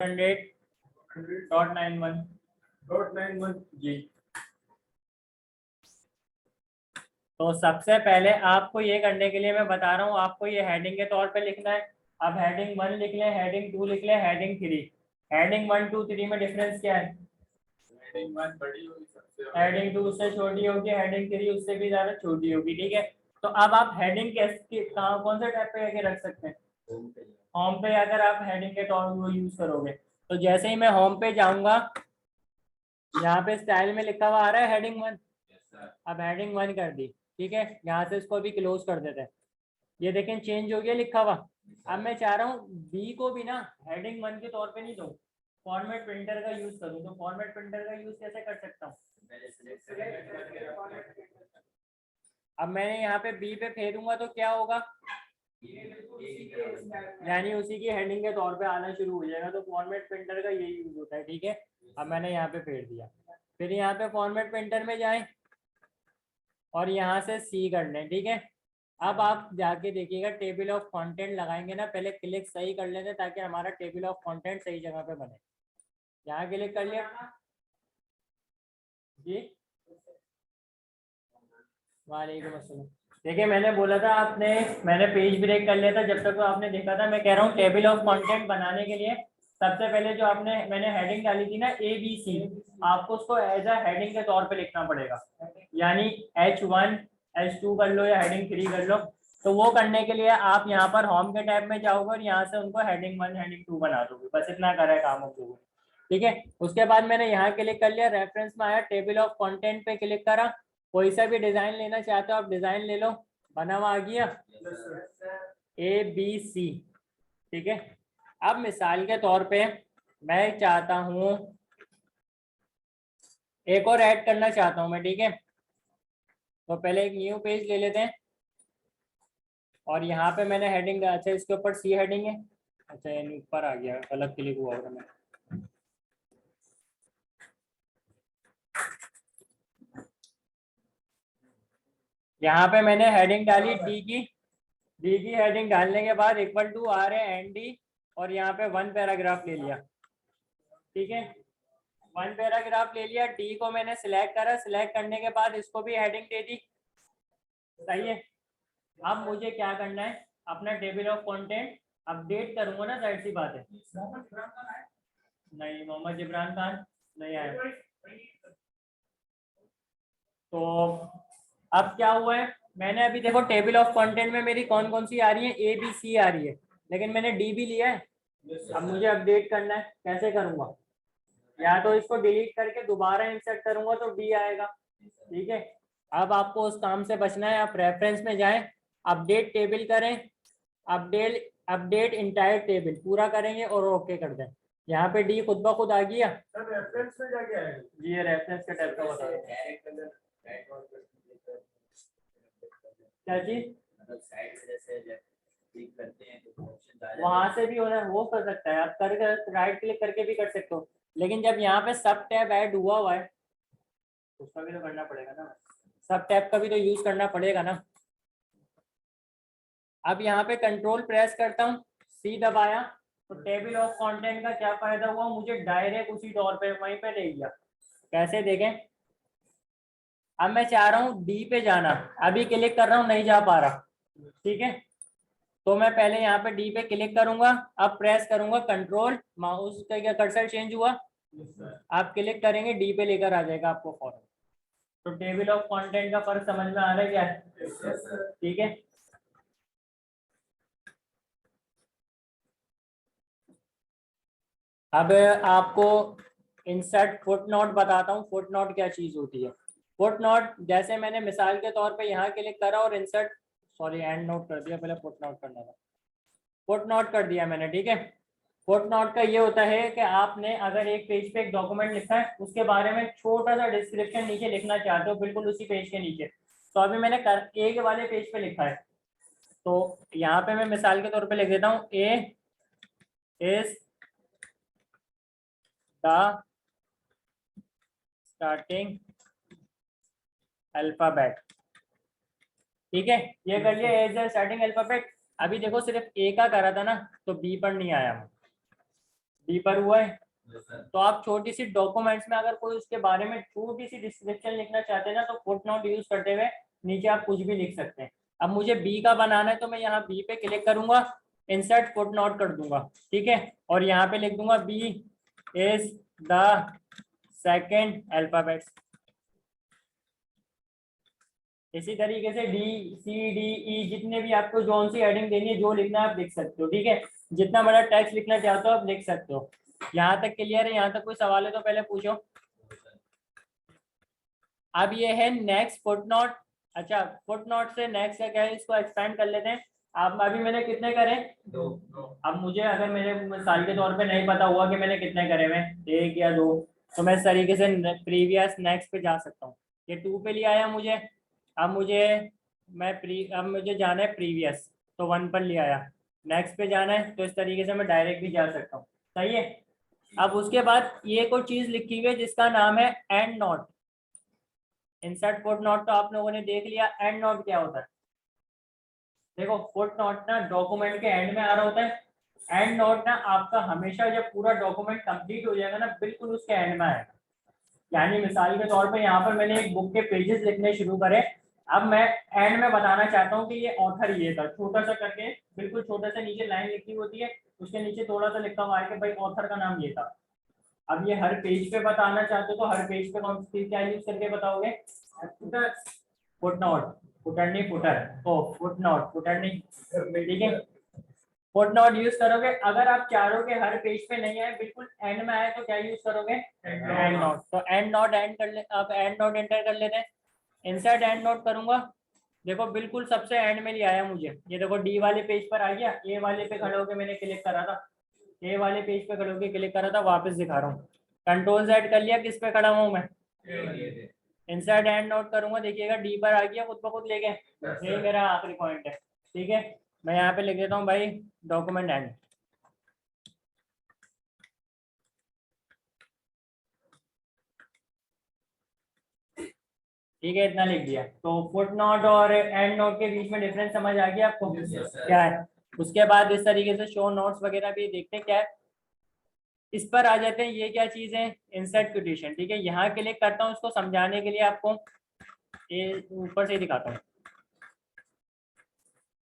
100.91 जी। तो सबसे पहले आपको ये करने के लिए मैं बता रहा हूँ, आपको ये हेडिंग के तौर पे लिखना है। अब हेडिंग 1 लिख लें, हेडिंग 2 लिख लें, हेडिंग 3। हेडिंग 1 2 3 में डिफरेंस क्या है? हेडिंग 1 बड़ी होगी सबसे, हेडिंग 2 उससे छोटी होगी, हेडिंग 3 उससे भी ज्यादा छोटी होगी। ठीक है, तो अब आप हेडिंग कहाँ कौन से टैब पे आके रख सकते हैं? होम पे अगर आप हेडिंग के तौर वो यूज करोगे तो जैसे ही मैं होम पे जाऊंगा, यहाँ पे स्टाइल में लिखा हुआ आ रहा है हेडिंग 1। अब हेडिंग 1 कर दी, ठीक है। यहाँ से इसको भी क्लोज कर देते हैं। ये देखें चेंज हो गया लिखा हुआ। अब मैं चाह रहा हूँ बी को भी ना हेडिंग 1 के तौर पे नहीं दूँ, फॉर्मेट प्रिंटर का यूज करूँ। तो फॉर्मेट प्रिंटर का यूज कैसे कर सकता हूँ? अब मैंने यहाँ पे बी पे फेरूंगा तो क्या होगा? यानी उसी की हेडिंग के तौर पे आना शुरू हो जाएगा। तो फॉर्मेट प्रिंटर का यही यूज होता है। ठीक है, अब मैंने यहाँ पे फेर दिया। फिर यहाँ पे फॉर्मेट प्रिंटर में जाएं और यहाँ से सी कर लें। ठीक है, अब आप जाके देखिएगा टेबल ऑफ कंटेंट लगाएंगे ना, पहले क्लिक सही कर लेते ताकि हमारा टेबल ऑफ कंटेंट सही जगह पे बने। यहाँ क्लिक कर लिया जी। वालेकुम अस्सलाम। देखिए मैंने बोला था मैंने पेज ब्रेक कर लिया था जब तक तो आपने देखा था। मैं कह रहा हूँ टेबल ऑफ कंटेंट बनाने के लिए सबसे पहले जो मैंने हेडिंग डाली थी ना ABC, आपको उसको एज अ हेडिंग के तौर पे लिखना पड़ेगा। यानी H1 H2 कर लो या हेडिंग 3 कर लो। तो वो करने के लिए आप यहाँ पर होम के टैब में जाओगे और यहाँ से उनको हेडिंग 1 हेडिंग 2 बना दोगे। बस इतना करा है काम आप लोगों ने। ठीक है, उसके बाद मैंने यहाँ क्लिक कर लिया, रेफरेंस में आया, टेबल ऑफ कंटेंट पे क्लिक करा। कोई सा भी डिजाइन लेना चाहते हो आप डिजाइन ले लो, बना हुआ आ गया ABC। ठीक है, अब मिसाल के तौर पे मैं चाहता हूं एक और ऐड करना चाहता हूं मैं। ठीक है, तो पहले एक न्यू पेज ले लेते हैं और यहाँ पे मैंने हेडिंग, अच्छा इसके ऊपर सी हेडिंग है। अच्छा यानी ऊपर आ गया, गलत क्लिक हुआ होगा। मैं यहाँ पे मैंने हेडिंग डाली डी की हेडिंग डालने के बाद इक्वल टू RAND और यहाँ पे 1 पैराग्राफ ले लिया। ठीक है, 1 पैराग्राफ ले लिया। डी को मैंने सिलेक्ट करा, सिलेक्ट करने के बाद इसको भी हेडिंग दे दी। सही है, अब मुझे क्या करना है, अपना टेबल ऑफ कंटेंट अपडेट करूंगा ना, जाहिर सी बात है। नहीं, मोहम्मद इमरान खान नहीं आया। तो अब क्या हुआ है, मैंने अभी देखो टेबल ऑफ कंटेंट में मेरी कौन कौन सी आ रही है, ABC आ रही है, लेकिन मैंने डी भी लिया है। अब मुझे अपडेट करना है, कैसे करूंगा? या तो इसको डिलीट करके दोबारा इंसर्ट करूंगा तो डी आएगा। ठीक है, अब आपको उस काम से बचना है। आप रेफरेंस में जाएं, अपडेट टेबल करें, अपडेट इंटायर टेबल पूरा करेंगे और ओके कर दें। यहाँ पे डी खुद ब खुद आ गया। रेफरेंस में जाके आएगा जी, ये रेफरेंस का टैब का बता रहा हूं। क्या चीज? वहां से भी हो कर सकता है, आप कर राइट क्लिक करके भी कर सकते हो, लेकिन जब यहाँ पे सब टैब ऐड हुआ है उसका भी तो करना पड़ेगा ना, सब टैब का भी तो यूज करना पड़ेगा ना। अब यहाँ पे कंट्रोल प्रेस करता हूँ, सी दबाया, तो टेबल ऑफ कंटेंट का क्या फायदा हुआ, मुझे डायरेक्ट उसी तौर पे वहीं पे ले गया। कैसे देखें, अब मैं चाह रहा हूँ डी पे जाना, अभी क्लिक कर रहा हूँ नहीं जा पा रहा। ठीक है, तो मैं पहले यहाँ पे डी पे क्लिक करूंगा, अब प्रेस करूंगा कंट्रोल, माउस का क्या कर्सर चेंज हुआ, आप क्लिक करेंगे डी पे लेकर आ जाएगा आपको फॉर्म। तो टेबल ऑफ कंटेंट का फर्क समझ में आ रहा है क्या है? ठीक है, अब आपको इंसर्ट फुट नोट बताता हूँ। फुट नोट क्या चीज होती है? फुट नोट जैसे मैंने मिसाल के तौर पे यहाँ क्लिक करा और इंसर्ट, सॉरी एंड नोट कर दिया, पहले फुट नोट करना था। फुट नोट कर दिया मैंने। ठीक है, फुट नोट का ये होता है कि आपने अगर एक पेज पे एक डॉक्यूमेंट लिखा है, उसके बारे में छोटा सा डिस्क्रिप्शन नीचे लिखना चाहते हो, बिल्कुल उसी पेज के नीचे। तो अभी मैंने ए वाले पेज पे लिखा है, तो यहाँ पे मैं मिसाल के तौर पे लिख देता हूँ, ए इज द स्टार्टिंग अल्फाबेट। ठीक है, ये कर लिया, ए इज द स्टार्टिंग अल्फाबेट। अभी देखो सिर्फ ए का करा था ना, तो बी पर नहीं आया। डी पर हुआ है। Yes, sir. तो आप छोटी सी डॉक्यूमेंट्स में अगर कोई उसके बारे में छोटी सी डिस्क्रिप्शन लिखना चाहते हैं ना, तो फुटनोट यूज करते हुए नीचे आप कुछ भी लिख सकते हैं। अब मुझे बी का बनाना है तो मैं यहाँ बी पे क्लिक करूंगा, इंसर्ट फुटनोट कर दूंगा, ठीक है, और यहाँ पे लिख दूंगा B is the second alphabets. इसी तरीके से डी सी डी ई जितने भी आपको जोन सी हेडिंग देनी है, जो लिखना है आप लिख सकते हो, ठीक है। जितना बड़ा टेक्स्ट लिखना चाहते हो आप लिख सकते हो। यहाँ तक क्लियर है? यहाँ तक कोई सवाल है तो पहले पूछो। अब ये है नेक्स्ट फुटनोट। अच्छा, फुटनोट से नेक्स्ट का क्या है, इसको एक्सपेंड कर लेते हैं। आप अभी मैंने कितने करे? 2. अब मुझे अगर मेरे मिसाल के तौर पे नहीं पता हुआ कि मैंने कितने करे हुए, 1 या 2, तो मैं इस तरीके से प्रीवियस नेक्स्ट पे जा सकता हूँ। ये 2 पे ले आया मुझे। अब मुझे जाना है प्रीवियस, तो 1 पर ले आया। नेक्स्ट पे जाना है तो इस तरीके से मैं डायरेक्ट भी जा सकता हूँ, सही है। अब उसके बाद ये कोई चीज लिखी हुई है जिसका नाम है and note. Insert foot note तो आप लोगों ने देख लिया, एंड नोट क्या होता है? देखो, फुट नोट ना डॉक्यूमेंट के एंड में आ रहा होता है। एंड नोट ना आपका हमेशा जब पूरा डॉक्यूमेंट कंप्लीट हो जाएगा ना, बिल्कुल उसके एंड में आएगा। यानी मिसाल के तौर पे यहाँ पर मैंने एक बुक के पेजेस लिखने शुरू करे, अब मैं एंड में बताना चाहता हूँ कि ये ऑथर ये था, छोटा सा करके, बिल्कुल छोटा सा नीचे लाइन लिखी होती है, उसके नीचे थोड़ा सा लिखा हुआ है कि भाई ऑथर का नाम ये था। अब ये हर पेज पे बताना चाहते हो तो हर पेज पे कौन सी क्या यूज करके बताओगे? फुट नोट, फुटर नहीं फुटर, ओ फुट नोट, फुटर नहीं, ठीक है। फुट नोट यूज करोगे। अगर आप चारों के हर पेज पे नहीं आए, बिल्कुल एंड में आए, तो क्या यूज करोगे? And note. तो एंड नोट एंड कर ले, आप एंड नोट एंटर कर लेते हैं। इंसर्ट एंड नोट करूंगा, देखो बिल्कुल सबसे एंड में ले आया मुझे। ये देखो डी वाले पेज पर आ गया, ए वाले पे खड़े होकर मैंने क्लिक करा था, ए वाले पेज पे खड़े होकर क्लिक करा था, वापस दिखा रहा हूँ। कंट्रोल Z कर लिया, किस पे खड़ा हूँ मैं? इंसर्ट एंड नोट करूंगा, देखिएगा डी पर आ गया, खुद ब खुद लेके। यही मेरा आखिरी पॉइंट है, ठीक है। मैं यहाँ पे लिख देता हूँ भाई डॉक्यूमेंट एंड। ठीक है, इतना लिख दिया। तो फुट नोट और एंड नोट के बीच में डिफरेंस समझ आ गया आपको? क्या है? उसके बाद इस तरीके से शो नोट्स वगैरह भी देखते हैं क्या है। इस पर आ जाते हैं, ये क्या चीज है? इंसर्ट क्विटेशन, ठीक है। यहाँ क्लिक करता हूँ इसको समझाने के लिए आपको, ये ऊपर से दिखाता हूँ।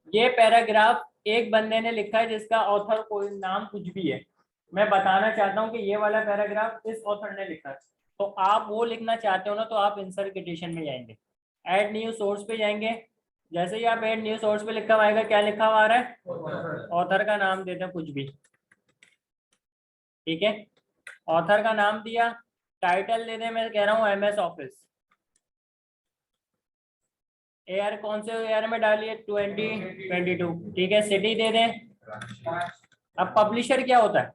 ये पैराग्राफ एक बंदे ने लिखा है जिसका ऑथर कोई नाम कुछ भी है। मैं बताना चाहता हूँ कि ये वाला पैराग्राफ इस ऑथर ने लिखा है। तो आप वो लिखना चाहते हो ना, तो आप इंसर्ट क्विटेशन में जाएंगे, ऐड न्यू सोर्स पे जाएंगे। जैसे ही आप ऐड न्यू सोर्स पे लिखा हुआ आएगा, क्या लिखा हुआ आ रहा है? ऑथर का नाम देते हैं कुछ भी, ठीक है। ऑथर का नाम दिया, टाइटल दे दें, मैं कह रहा हूँ MS ऑफिस। एयर कौन से एयर में डालिए? 2022, ठीक है। सिटी दे दें। अब पब्लिशर क्या होता है?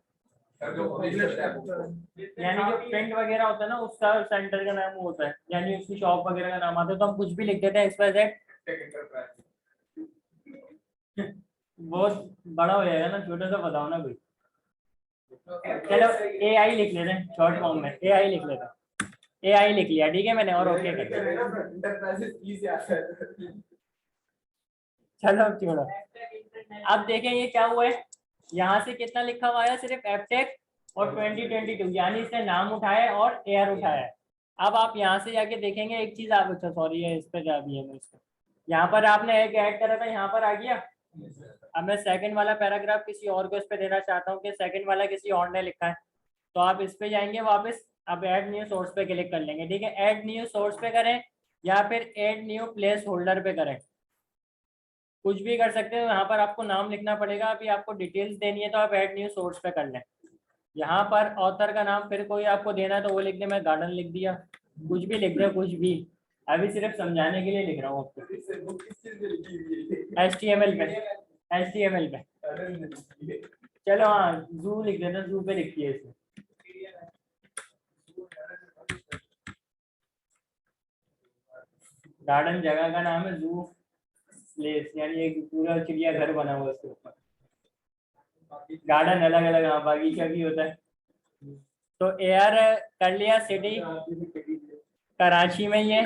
यानी जो प्रिंट वगैरह होता है ना, उसका सेंटर का नाम होता है, यानी उसकी शॉप वगैरह का नाम आता है। तो हम कुछ भी लिख देते हैं XYZ। बहुत बड़ा हो जाएगा ना, छोटा सा बताओ ना कोई। चलो AI लिख लेते हैं शॉर्ट फॉर्म में, AI लिख लेते हैं। AI लिख लिया, ठीक है मैंने, और ओके कर दिया। चलो अब छोड़ो। अब देखें ये क्या हुआ है, यहाँ से कितना लिखा हुआ है? सिर्फ एफटेक और 2022, यानी इसने नाम उठाया है और एयर उठाया है। अब आप यहाँ से जाके देखेंगे एक चीज, आप अच्छा सॉरी है इस पे जा भी है, मैं इसको यहाँ पर आपने एक ऐड करा था, यहाँ पर आ गया। अब मैं सेकंड वाला पैराग्राफ किसी और को इस पे देना चाहता हूँ कि सेकंड वाला किसी और ने लिखा है, तो आप इस पे जाएंगे वापस। अब ऐड न्यू सोर्स पे क्लिक कर लेंगे, ठीक है। ऐड न्यू सोर्स पे करें या फिर ऐड न्यू प्लेस होल्डर पे करें, कुछ भी कर सकते हो। यहाँ पर आपको नाम लिखना पड़ेगा, अभी आपको डिटेल्स देनी है तो आप ऐड न्यू सोर्स पे कर लें। यहाँ पर ऑथर का नाम फिर कोई आपको देना है तो वो लिख दे, मैं गार्डन लिख दिया, कुछ भी लिख दे, कुछ भी। अभी सिर्फ समझाने के लिए लिख रहा हूँ आपको। HTML पे, HTML पे। चलो हाँ, जू लिख देना, जू पे लिखिए इसमें। गार्डन जगह का नाम है, जू प्लेस यानी एक पूरा चिड़ियाघर बना हुआ है उसके ऊपर। गार्डन अलग अलग, हाँ बागीचा भी होता है। तो एयर कर लिया, सिटी कराची में ही है।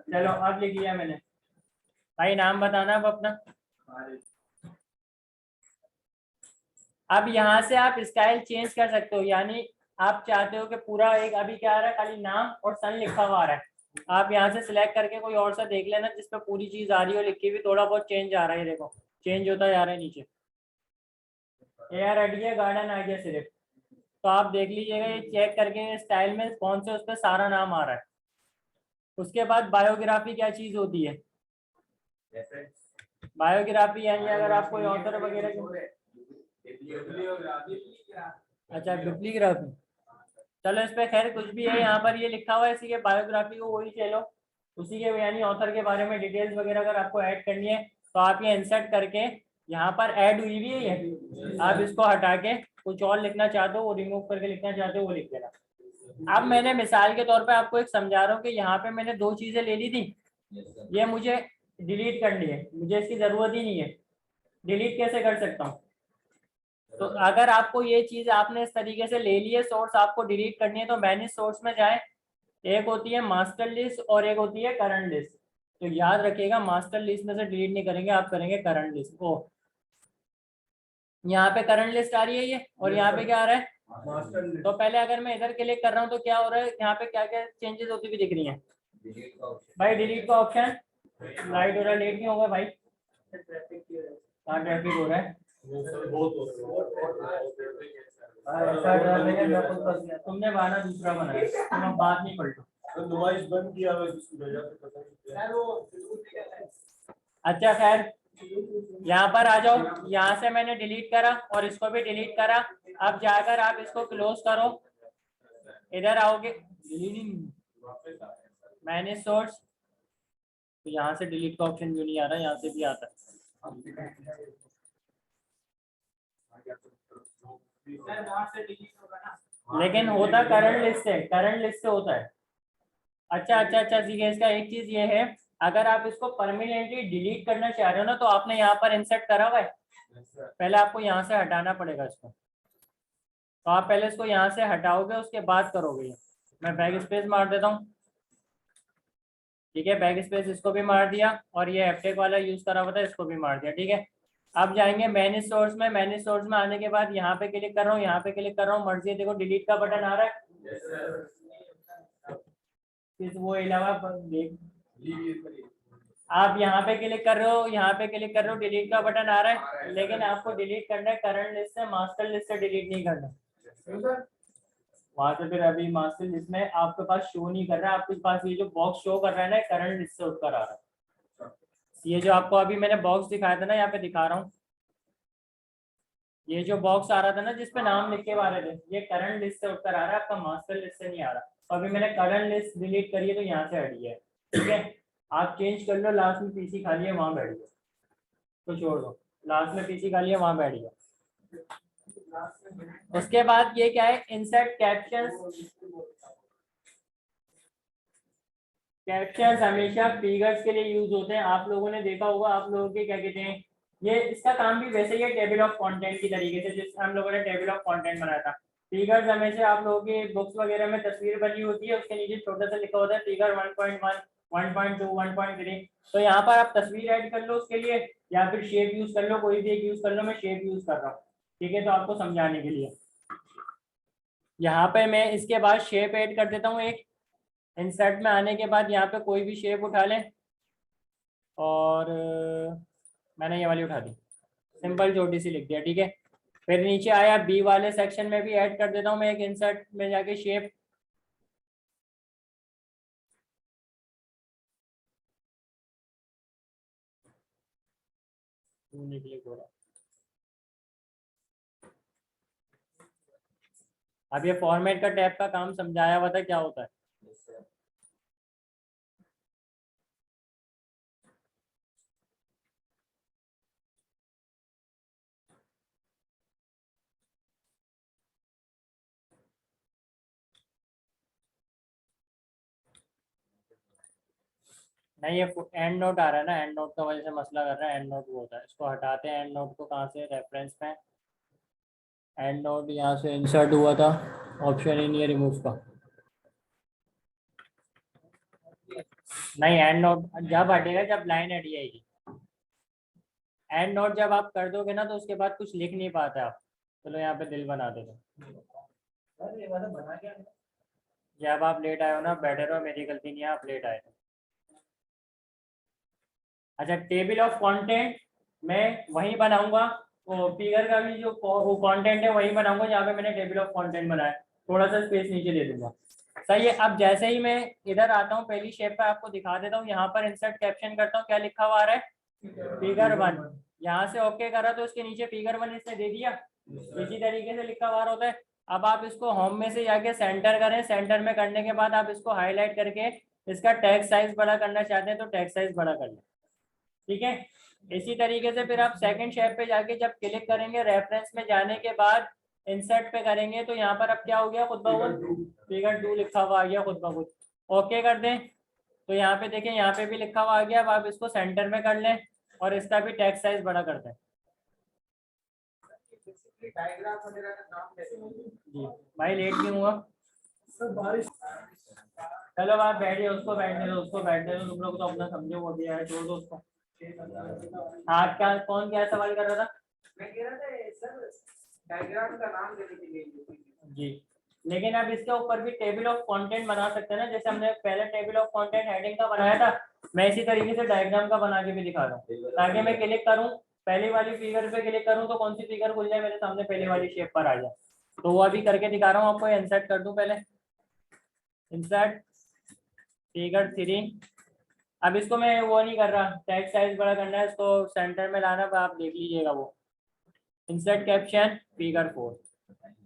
चलो अब लिख लिया मैंने। भाई नाम बताना अब अपना। अब यहाँ से आप स्टाइल चेंज कर सकते हो, यानी आप चाहते हो कि पूरा एक अभी क्या आ रहा है, खाली नाम और सन लिखा हुआ आ रहा है, आप यहाँ से सिलेक्ट करके कोई और सा देख लेना जिसपे पूरी चीज आ रही हो लिखी हुई, थोड़ा बहुत चेंज आ रहा है, देखो चेंज होता जा रहा है नीचे, एयर आइडिया गार्डन आइडिया सिर्फ, तो आप देख लीजिएगा ये चेक करके स्टाइल में कौन से उस पर सारा नाम आ रहा है। उसके बाद बायोग्राफी क्या चीज होती है, बायोग्राफी यानी अगर आप कोई ऑथर वगैरह अच्छा बिब्लियोग्राफी, चलो इस पे खैर कुछ भी है, यहाँ पर ये लिखा हुआ है इसी के बायोग्राफी को वही चलो उसी के यानी ऑथर के बारे में डिटेल्स वगैरह अगर आपको ऐड करनी है तो आप ये इंसर्ट करके यहाँ पर ऐड हुई हुई है ये, आप इसको हटा के कुछ और लिखना चाहते हो वो रिमूव करके लिखना चाहते हो वो लिख देना। अब मैंने मिसाल के तौर पे आपको एक समझा रहा हूँ कि यहाँ पे मैंने दो चीजें ले ली थी, ये मुझे डिलीट करनी है, मुझे इसकी जरूरत ही नहीं है, डिलीट कैसे कर सकता हूँ। तो अगर आपको ये चीज आपने इस तरीके से ले ली है सोर्स, आपको डिलीट करनी है तो मैनेज सोर्स में जाए, एक होती है मास्टर लिस्ट और एक होती है करंट लिस्ट, तो याद रखिएगा मास्टर लिस्ट में से डिलीट नहीं करेंगे, आप करेंगे करंट लिस्ट को। यहाँ पे करंट लिस्ट आ रही है ये, और यहाँ पे क्या आ रहा है मास्टर लिस्ट। तो पहले अगर मैं इधर क्लिक कर रहा हूँ तो क्या हो रहा है, यहाँ पे क्या क्या चेंजेस होती हुई दिख रही हैं भाई, डिलीट का ऑप्शन, लाइट हो रहा है, लेट नहीं होगा भाई, कहाँ ट्रैफिक हो रहा है, तुमने बहाना दूसरा बनाया, तुम अब बात नहीं पलटो, बंद किया अच्छा खैर यहाँ पर आ जाओ, यहाँ से मैंने डिलीट करा और इसको भी डिलीट करा, अब जाकर आप इसको क्लोज करो, इधर आओगे मैनेज सोर्स, तो यहाँ से डिलीट का ऑप्शन क्यों नहीं आ रहा, यहाँ से भी आता है, लेकिन होता करंट लिस्ट से, करंट लिस्ट से होता है। अच्छा ठीक है, इसका एक चीज ये है, अगर आप इसको परमानेंटली डिलीट करना चाह रहे हो ना तो आपने यहाँ पर इंसर्ट करा हुआ है, पहले आपको यहाँ से हटाना पड़ेगा इसको, तो आप पहले इसको यहाँ से हटाओगे उसके बाद करोगे। मैं बैक स्पेस मार देता हूँ, ठीक है, बैक स्पेस इसको भी मार दिया और ये एफटेक वाला यूज करा हुआ था इसको भी मार दिया, ठीक है। अब जाएंगे मैनेज सोर्स में, मैनेज सोर्स में आने के बाद यहाँ पे क्लिक कर रहा हूँ, यहाँ पे क्लिक कर रहा हूँ, मर्जी देखो डिलीट का बटन आ रहा है, वो अलावा आप यहाँ पे क्लिक कर रहे हो, यहाँ पे क्लिक कर रहे हो, डिलीट का बटन आ रहा है, लेकिन आपको डिलीट करना है करंट लिस्ट से, मास्टर लिस्ट से डिलीट नहीं करना, वहां से फिर अभी मास्टर लिस्ट में आपके पास शो नहीं कर रहा है, आपके पास ये जो बॉक्स शो कर रहा है ना करंट लिस्ट से उठकर आ रहा है, ये जो आपको अभी मैंने बॉक्स दिखाया था ना, यहाँ पे दिखा रहा हूँ, ये जो बॉक्स आ रहा था ना जिसपे नाम लिख के आ रहे थे, ये करंट लिस्ट से उठकर आ रहा है, आपका मास्टर लिस्ट से नहीं आ रहा, तो अभी मैंने करंट लिस्ट डिलीट करी है तो यहाँ से हट गया है, ठीक है। आप चेंज कर लो, लास्ट में पीसी खाली है वहां बैठ गया, तो छोड़ दो, लास्ट में पीसी खाली है वहां बैठ गया। उसके बाद ये क्या है, इंसर्ट कैप्शंस, कैप्शंस हमेशा फिगर्स के लिए यूज होते हैं, आप लोगों ने देखा होगा, आप लोगों के क्या कहते हैं, ये इसका काम भी वैसे ही है टेबल ऑफ कंटेंट की तरीके से, जिससे हम लोगों ने टेबल ऑफ कंटेंट बनाया था। फिगर्स हमेशा आप लोगों की बुक्स वगैरह में तस्वीर बनी होती है, उसके नीचे छोटा सा लिखा होता है फिगर 1.1 1.2 1.3, तो यहाँ पर आप तस्वीर ऐड कर लो उसके लिए, या फिर शेप यूज कर लो, कोई भी एक यूज कर लो, मैं शेप यूज कर रहा हूँ, ठीक है, तो आपको समझाने के लिए यहाँ पे मैं इसके बाद शेप ऐड कर देता हूँ एक, इंसर्ट में आने के बाद यहाँ पे कोई भी शेप उठा लें, और मैंने ये वाली उठा दी, सिंपल छोटी सी लिख दिया, ठीक है। फिर नीचे आया बी वाले सेक्शन में भी ऐड कर देता हूँ मैं एक, इंसर्ट में जाके शेप, अब ये फॉर्मेट का टैब का काम समझाया हुआ था क्या होता है। नहीं ये एंड नोट आ रहा है ना, एंड नोट का वजह से मसला कर रहा है, एंड नोट वो होता है, इसको हटाते हैं, एंड नोट को कहाँ से, रेफरेंस में, एंड नोट यहाँ से इंसर्ट हुआ था, ऑप्शन ही नहीं है रिमूव का, नहीं एंड नोट जब हटेगा जब लाइन हट जाएगी, एंड नोट जब आप कर दोगे ना तो उसके बाद कुछ लिख नहीं पाते आप, चलो यहाँ पे दिल बना देते हैं। अरे ये वाला बना क्या है? जब आप लेट आए हो ना, बैठे रहो, मेरी गलती नहीं है, आप लेट आए थे। अच्छा, टेबल ऑफ कंटेंट मैं वही बनाऊंगा, वो फिगर का भी जो वो कंटेंट है वही बनाऊंगा जहाँ पे मैंने टेबल ऑफ कंटेंट बनाया। थोड़ा सा स्पेस नीचे दे दूंगा। सही है। अब जैसे ही मैं इधर आता हूँ, पहली शेप पे आपको दिखा देता हूँ, यहाँ पर इंसर्ट कैप्शन करता हूँ, क्या लिखा हुआ आ रहा है, फिगर 1। यहाँ से ओके करा तो इसके नीचे फिगर 1 इसने दे दिया, इसी तरीके से लिखा हुआ होता है। अब आप इसको होम में से जाके सेंटर करें, सेंटर में करने के बाद आप इसको हाईलाइट करके इसका टेक्स्ट साइज बड़ा करना चाहते हैं तो टेक्स्ट साइज बड़ा कर लें। ठीक है। इसी तरीके से फिर आप सेकंड शेप पे जाके जब क्लिक करेंगे, रेफरेंस में जाने के बाद इंसर्ट पे करेंगे तो यहाँ पर अब क्या हो गया, खुद ब खुद फिगर 2 लिखा हुआ आ गया खुद ब खुद। ओके कर दें तो यहाँ पे देखें, यहाँ पे भी लिखा हुआ आ गया। अब आप इसको सेंटर में कर लें और इसका भी टेक्स्ट साइज बड़ा कर दें। डायग्राम वगैरह का नाम कैसे जी भाई, लेट क्यों हुआ? सर बारिश। चलो आप बैठिए, उसको बैठने दो, उसको बैठने दो, तुम लोग तो अपना समझो, वो भी है, छोड़ दो उसको। हाँ, क्या कौन क्या सवाल कर रहा था? मैं कह रहा था सर डायग्राम का नाम देने के लिए। जी, लेकिन अब इसके ऊपर भी टेबल ऑफ कंटेंट बना सकते हैं ना, जैसे हमने पहले टेबल ऑफ कंटेंट हेडिंग का बनाया था, मैं इसी तरीके से डायग्राम का बना के भी दिखा रहा हूँ, ताकि मैं क्लिक करूँ, पहली वाली फिगर पे क्लिक करूँ तो कौन सी फिगर खुल जाए मेरे सामने, पहली वाली शेप पर आ जाए। तो वो अभी करके दिखा रहा हूँ आपको। इंसर्ट कर दूं पहले, इंसर्ट फिगर 3। अब इसको मैं वो नहीं कर रहा, टेक्स्ट साइज बड़ा करना है, इसको सेंटर में लाना, आप देख लीजिएगा वो। Insert caption figure 4।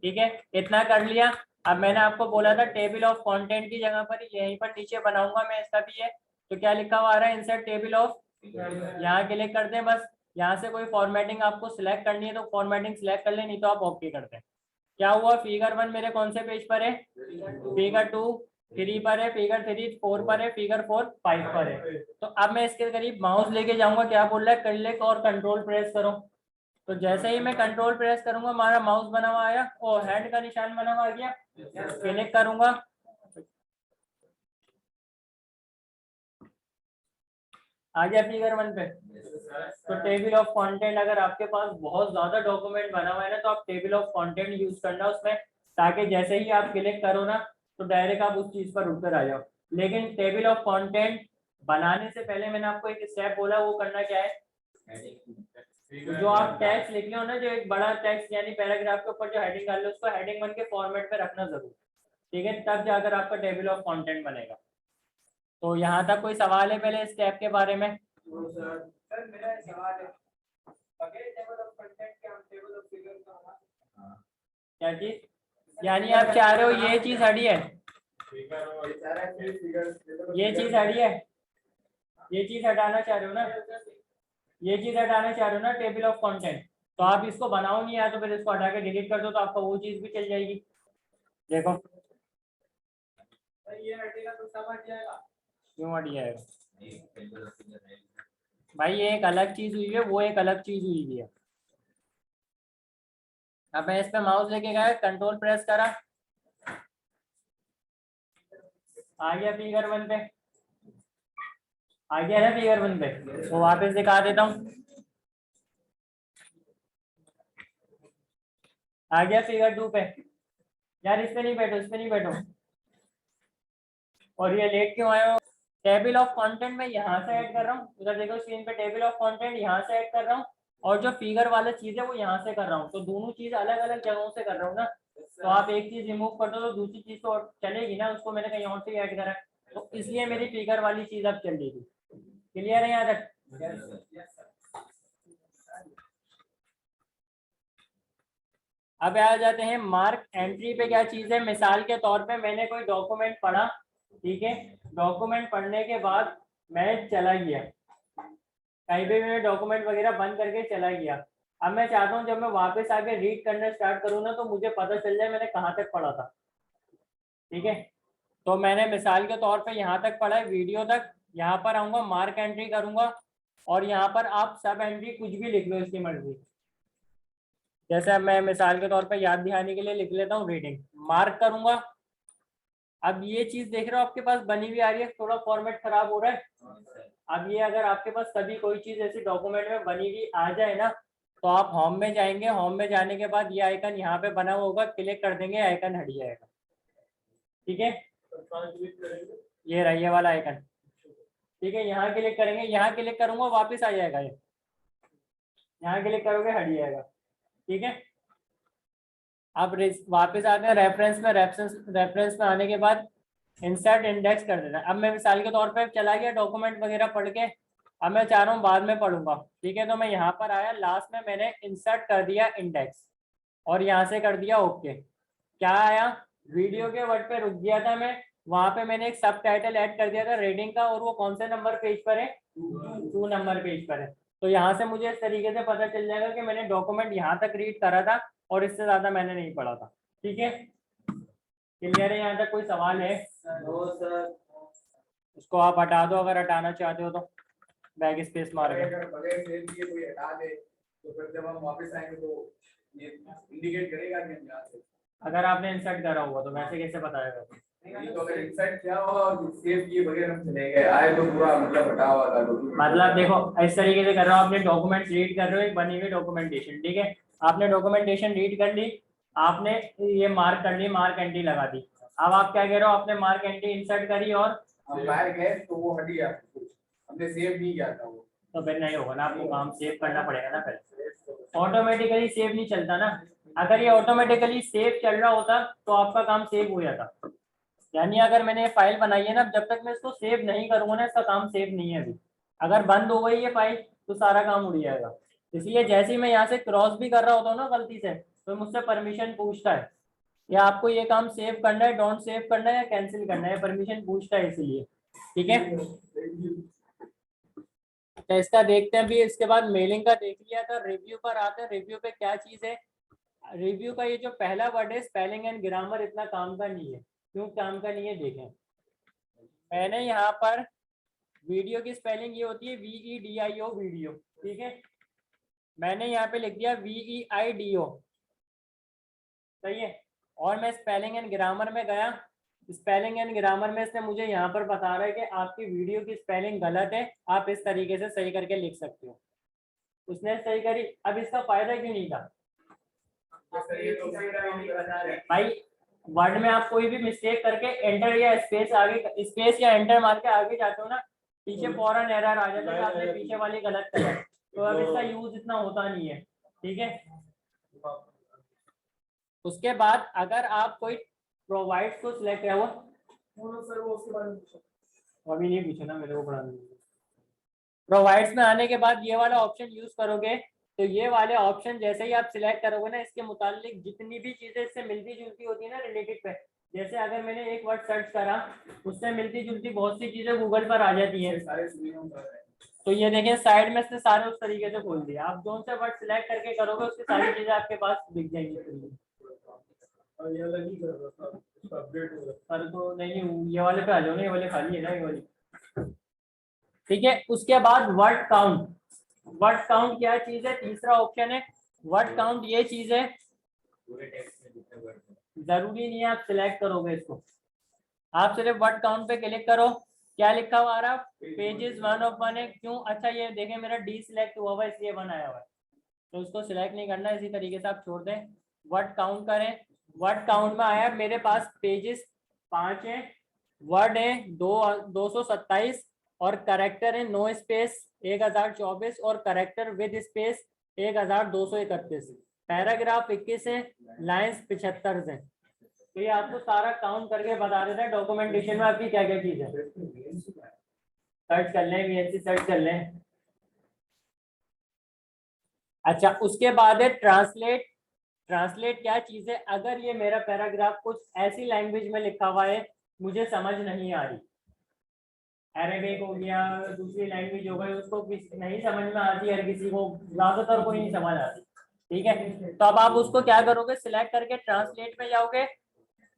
ठीक है, इतना कर लिया। अब मैंने आपको बोला था टेबल ऑफ कंटेंट की जगह पर यहीं पर नीचे बनाऊंगा मैं इसका भी है, तो क्या लिखा हुआ आ रहा है, इंसर्ट टेबल ऑफ। यहाँ क्लिक करते हैं, बस यहाँ से कोई फॉर्मेटिंग आपको सिलेक्ट करनी है तो फॉर्मेटिंग सिलेक्ट कर ले, नहीं तो आप ओके करते हैं। क्या हुआ, फिगर 1 मेरे कौन से पेज पर है, फिगर 2 3 पर है, फिगर 3 4 पर है, फिगर 4 5 पर है। तो अब मैं इसके करीब माउस लेके जाऊंगा, क्या बोल रहा है, क्लिक और कंट्रोल प्रेस करो। तो जैसे ही मैं कंट्रोल प्रेस करूंगा, हमारा माउस बना हुआ आया और हैंड का निशान बना हुआ आ गया, क्लिक करूंगा, आ गया फिगर 1 पे। तो टेबल ऑफ कंटेंट, अगर आपके पास बहुत ज्यादा डॉक्यूमेंट बना हुआ है ना, तो आप टेबल ऑफ कंटेंट यूज करना उसमें, ताकि जैसे ही आप क्लिक करो ना तो डायरेक्ट आप उस चीज पर उठकर आ जाओ। लेकिन टेबल ऑफ कंटेंट बनाने से पहले मैंने आपको एक स्टेप बोला, वो करना क्या है, तो जो आप टेक्स्ट लिख रहे हो ना, जो एक बड़ा टेक्स्ट यानी पैराग्राफ के ऊपर जो हेडिंग डाल लो, उसको हेडिंग 1 के फॉर्मेट में रखना जरूर। ठीक है, तब जाकर आपका टेबल ऑफ कंटेंट बनेगा। तो यहाँ तक कोई सवाल है पहले स्टेप के बारे में? सर मेरा सवाल है, बगैर टेबल ऑफ कंटेंट के हम टेबल ऑफ फिगर का होगा क्या चीज, यानी आप चाह रहे हो ये चीज हटी है, ये चीज हटी है, ये चीज हटाना चाह रहे हो ना, ये चीज हटाना चाह रहे हो ना टेबल ऑफ कंटेंट, तो आप इसको बनाओ नहीं यार, तो फिर इसको हटा के डिलीट कर दो तो आपका वो चीज भी चल जाएगी। देखो ये हटेगा तो सब हट जाएगा। क्यों हट जाएगा भाई, ये एक अलग चीज हुई है, वो एक अलग चीज हुई हुई है। अब मैं इस पे माउस लेके गया, कंट्रोल प्रेस करा, आ गया फिगर 1 पे, आ गया ना फिगर 1 पे, तो वापस दिखा देता हूँ, आ गया फिगर 2 पे। यार इस पे नहीं बैठो, इस पे नहीं बैठो, और ये लेट क्यों आए हो? टेबल ऑफ कंटेंट में यहाँ से ऐड कर रहा हूँ, उधर देखो स्क्रीन पे, टेबल ऑफ कंटेंट यहाँ से ऐड कर रहा हूँ, और जो फिगर वाला चीज है वो यहाँ से कर रहा हूँ, तो दोनों चीज अलग अलग जगहों से कर रहा हूँ ना। तो आप एक चीज रिमूव कर दो तो दूसरी चीज तो चलेगी ना, उसको मैंने कहीं और से ऐड करा है, तो इसलिए मेरी फिगर वाली चीज अब चल रही थी। क्लियर है यहाँ तक? अब आ जाते हैं मार्क एंट्री पे। क्या चीज है, मिसाल के तौर पे मैंने कोई डॉक्यूमेंट पढ़ा, ठीक है, डॉक्यूमेंट पढ़ने के बाद मैं चला गया कहीं पे, मैंने डॉक्यूमेंट वगैरह बंद करके चला गया। अब मैं चाहता हूँ जब मैं वापस आके रीड करना स्टार्ट करूँ ना, तो मुझे पता चल जाए मैंने कहाँ तक पढ़ा था। ठीक है, तो मैंने मिसाल के तौर पे यहाँ तक पढ़ा है, वीडियो तक, यहाँ पर आऊंगा, मार्क एंट्री करूंगा, और यहाँ पर आप सब एंट्री कुछ भी लिख लो इसकी मर्जी। जैसे अब मैं मिसाल के तौर पे याद दिलाने के लिए लिख लेता हूँ रीडिंग, मार्क करूंगा। अब ये चीज देख रहे हो आपके पास बनी हुई आ रही है, थोड़ा फॉर्मेट खराब हो रहा है। अब ये अगर आपके पास कभी कोई चीज ऐसी डॉक्यूमेंट में बनी हुई आ जाए ना, तो आप होम में जाएंगे, होम में जाने के बाद ये आइकन यहाँ पे बना हुआ होगा, क्लिक कर देंगे, आइकन हट जाएगा। ठीक है, ये रहा ये वाला आइकन। ठीक है, यहाँ क्लिक करेंगे, यहाँ क्लिक करूंगा वापस आ जाएगा ये, यहाँ क्लिक करोगे हट जाएगा। ठीक है, अब वापस आ गए रेफरेंस में, रेफरेंस में आने के बाद इंसर्ट इंडेक्स कर देना। अब मैं मिसाल के तौर पे चला गया डॉक्यूमेंट वगैरह पढ़ के, अब मैं चाह रहा हूँ बाद में पढ़ूंगा। ठीक है, तो मैं यहाँ पर आया, लास्ट में मैंने इंसर्ट कर दिया इंडेक्स और यहाँ से कर दिया ओके। क्या आया, वीडियो के वर्ड पे रुक गया था मैं, वहां पे मैंने एक सब टाइटल ऐड कर दिया था रीडिंग का, और वो कौन से नंबर पेज पर है, 2 नंबर पेज पर है। तो यहाँ से मुझे इस तरीके से पता चल जाएगा कि मैंने डॉक्यूमेंट यहाँ तक रीड करा था और इससे ज्यादा मैंने नहीं पढ़ा था। ठीक है, क्लियर है? यहाँ तक कोई सवाल है? No sir. इसको आप हटा दो अगर हटाना चाहते हो तो, बैक स्पेस मार के। अगर बगैर सेव किए कोई हटा दे तो फिर जब हम वापस आएंगे तो ये इंडिकेट करेगा कि हम यहाँ से, अगर आपने इंसर्ट करा हुआ तो वैसे कैसे बताएगा? नहीं तो अगर इंसर्ट किया हुआ और सेव किए बगैर हम चले गए आए तो पूरा मतलब हटा हुआ था मतलब देखो इस तरीके से कर रहा हूँ, अपने डॉक्यूमेंट रीड कर रहे हो, एक बनी हुई डॉक्यूमेंटेशन। ठीक है, आपने डॉक्यूमेंटेशन रीड कर ली, आपने ये मार्क कर ली, मार्क एंट्री लगा दी। अब आप क्या कह रहे हो, आपने मार्क एंट्री इंसर्ट करी और हम बाहर गए तो वो हट गया, हमने सेव नहीं किया था वो, तो फिर नहीं होगा ना, आपको काम सेव करना पड़ेगा ना। फिर ऑटोमेटिकली सेव नहीं चलता ना, अगर ये ऑटोमेटिकली सेव चल रहा होता तो आपका काम सेव हो जाता। यानी अगर मैंने ये फाइल बनाई है ना, जब तक मैं इसको सेव नहीं करूंगा ना, इसका काम सेव नहीं है अभी। अगर बंद हो गई ये फाइल तो सारा काम उड़ जाएगा। इसलिए जैसे ही मैं यहाँ से क्रॉस भी कर रहा होता हूँ ना गलती से, तो मुझसे परमिशन पूछता है, या आपको ये काम सेव करना है, डोंट सेव करना है या कैंसिल करना है, परमिशन पूछता है इसीलिए। ठीक है, तो इसका देखते हैं भी। इसके बाद मेलिंग का देख लिया था, रिव्यू पर आते हैं। रिव्यू पे क्या चीज है, रिव्यू का ये जो पहला वर्ड है स्पेलिंग एंड ग्रामर इतना काम का नहीं है। क्यों काम का नहीं है देखें, मैंने यहाँ पर वीडियो की स्पेलिंग ये होती है VEDIO वीडियो। ठीक है, मैंने यहाँ पे लिख दिया VEIDO, सही है। और मैं स्पेलिंग एंड ग्रामर में गया, स्पेलिंग एंड ग्रामर में इसने मुझे यहाँ पर बता रहा है कि आपकी वीडियो की स्पेलिंग गलत है, आप इस तरीके से सही करके लिख सकते हो। उसने सही करी, अब इसका फायदा क्यों नहीं था भाई? वर्ड में आप कोई भी मिस्टेक करके एंटर या स्पेस आगे, स्पेस या एंटर मार के आगे जाते हो ना, पीछे फौरन एरर आ जाता है कि आपने पीछे वाली गलत कर है। तो अब इसका यूज इतना होता नहीं है। ठीक है, उसके बाद अगर आप कोई प्रोवाइड को सिलेक्ट किया हुआ, सर वो उसके बारे में अभी नहीं पूछा ना मेरे को पढ़ाने। प्रोवाइड्स में आने के बाद ये वाला ऑप्शन यूज करोगे, तो ये वाले ऑप्शन जैसे ही आप सिलेक्ट करोगे ना, इसके मुतालिक जितनी भी चीजें इससे मिलती जुलती होती है ना रिलेटेड पे, जैसे अगर मैंने एक वर्ड सर्च करा, उससे मिलती जुलती बहुत सी चीजें गूगल पर आ जाती हैं। तो ये देखें साइड में से सारे उस तरीके से खोल दिया। आप जो से वर्ड सिलेक्ट करके करोगे उसकी सारी चीजें आपके पास दिख जाएंगी। सर तो नहीं, ये वाले पे आ जाओ ना, ये वाले खाली है ना, ये वाली। ठीक है, उसके बाद वर्ड काउंट। वर्ड काउंट क्या चीज है, तीसरा ऑप्शन है वर्ड काउंट। ये चीज है, जरूरी नहीं है आप सिलेक्ट करोगे इसको, आप सिर्फ वर्ड काउंट पे क्लिक करो। क्या लिखा हुआ आ रहा, पेजेस 1 ऑफ 1 है। क्यों? अच्छा ये देखें मेरा डी सिलेक्ट हुआ हुआ इसलिए 1 आया हुआ है, तो इसको सिलेक्ट नहीं करना, इसी तरीके से आप छोड़ दें। वर्ड काउंट करें, वर्ड काउंट में आया मेरे पास पेजेस 5 है, वर्ड है 227 और करेक्टर है नो स्पेस 1024 और करेक्टर विद स्पेस 1231, पैराग्राफ 21 है, लाइंस 75 है। तो ये आपको सारा काउंट करके बता देता है डॉक्यूमेंटेशन में आपकी क्या क्या चीज है। सर्च कर लें, VLC सर्च कर लें। अच्छा, उसके बाद है ट्रांसलेट। ट्रांसलेट क्या चीज है, अगर ये मेरा पैराग्राफ कुछ ऐसी लैंग्वेज में लिखा हुआ है मुझे समझ नहीं आ रही, अरेबिक हो गया, दूसरी लैंग्वेज हो गई, उसको नहीं समझ में आती, हर किसी को, ज्यादातर को नहीं समझ आती। ठीक है, तो अब आप उसको क्या करोगे, सिलेक्ट करके ट्रांसलेट में जाओगे,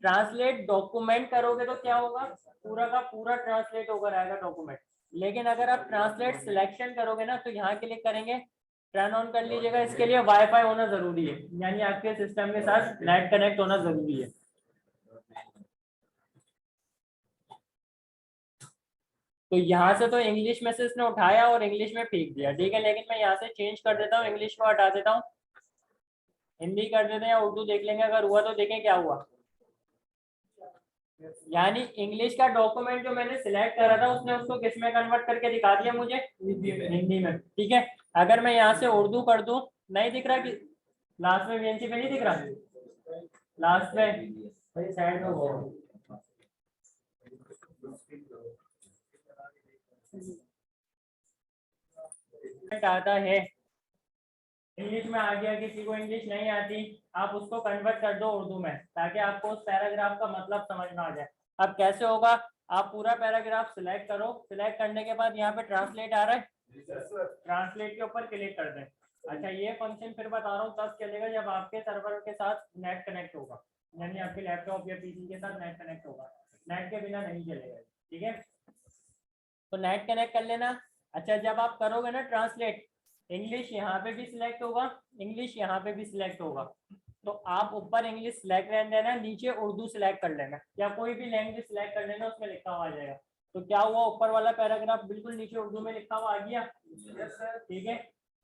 ट्रांसलेट डॉक्यूमेंट करोगे तो क्या होगा, पूरा का पूरा ट्रांसलेट होकर आएगा डॉक्यूमेंट। लेकिन अगर आप ट्रांसलेट सिलेक्शन करोगे ना, तो यहाँ क्लिक करेंगे, टर्न ऑन कर लीजिएगा। इसके लिए वाईफाई होना जरूरी है, यानी आपके सिस्टम के साथ नेट कनेक्ट होना जरूरी है। तो यहाँ से तो इंग्लिश में से इसने उठाया और इंग्लिश में फेंक दिया, ठीक है, लेकिन मैं यहाँ से चेंज कर देता हूँ, इंग्लिश को हटा देता हूँ, हिंदी कर देते हैं या उर्दू देख लेंगे, अगर हुआ तो देखें क्या हुआ। यानी इंग्लिश का डॉक्यूमेंट जो मैंने सिलेक्ट करा था उसने उसको किस में कन्वर्ट करके दिखा दिया मुझे, हिंदी में, ठीक है। अगर मैं यहाँ से उर्दू कर दूं, नहीं दिख रहा कि लास्ट में वीएनसी पे नहीं दिख रहा, लास्ट में साइड में वो आता है, इंग्लिश में आ गया, किसी को इंग्लिश नहीं आती, आप उसको कन्वर्ट कर दो उर्दू में, ताकि आपको उस पैराग्राफ का मतलब समझ में आ जाए। अब कैसे होगा, आप पूरा पैराग्राफ सिलेक्ट करो, सिलेक्ट करने के बाद यहाँ पे ट्रांसलेट आ रहा है, ट्रांसलेट के ऊपर क्लिक कर दें। अच्छा, ये फंक्शन फिर बता रहा हूँ तब चलेगा जब आपके सर्वर के साथ नेट कनेक्ट होगा, यानी आपके लैपटॉप या पीसी के साथ नेट कनेक्ट होगा, नेट के बिना नहीं चलेगा, ठीक है। तो नेट कनेक्ट कर लेना। अच्छा, जब आप करोगे ना ट्रांसलेट, इंग्लिश यहाँ पे भी सिलेक्ट होगा, इंग्लिश यहाँ पे भी सिलेक्ट होगा, तो आप ऊपर इंग्लिश सिलेक्ट रहने देना, नीचे उर्दू सिलेक्ट कर लेना, या कोई भी लैंग्वेज सिलेक्ट कर लेना, उसमें लिखा हुआ आ जाएगा। तो क्या हुआ, ऊपर वाला पैराग्राफ बिल्कुल नीचे उर्दू में लिखा हुआ आ गया, ठीक है।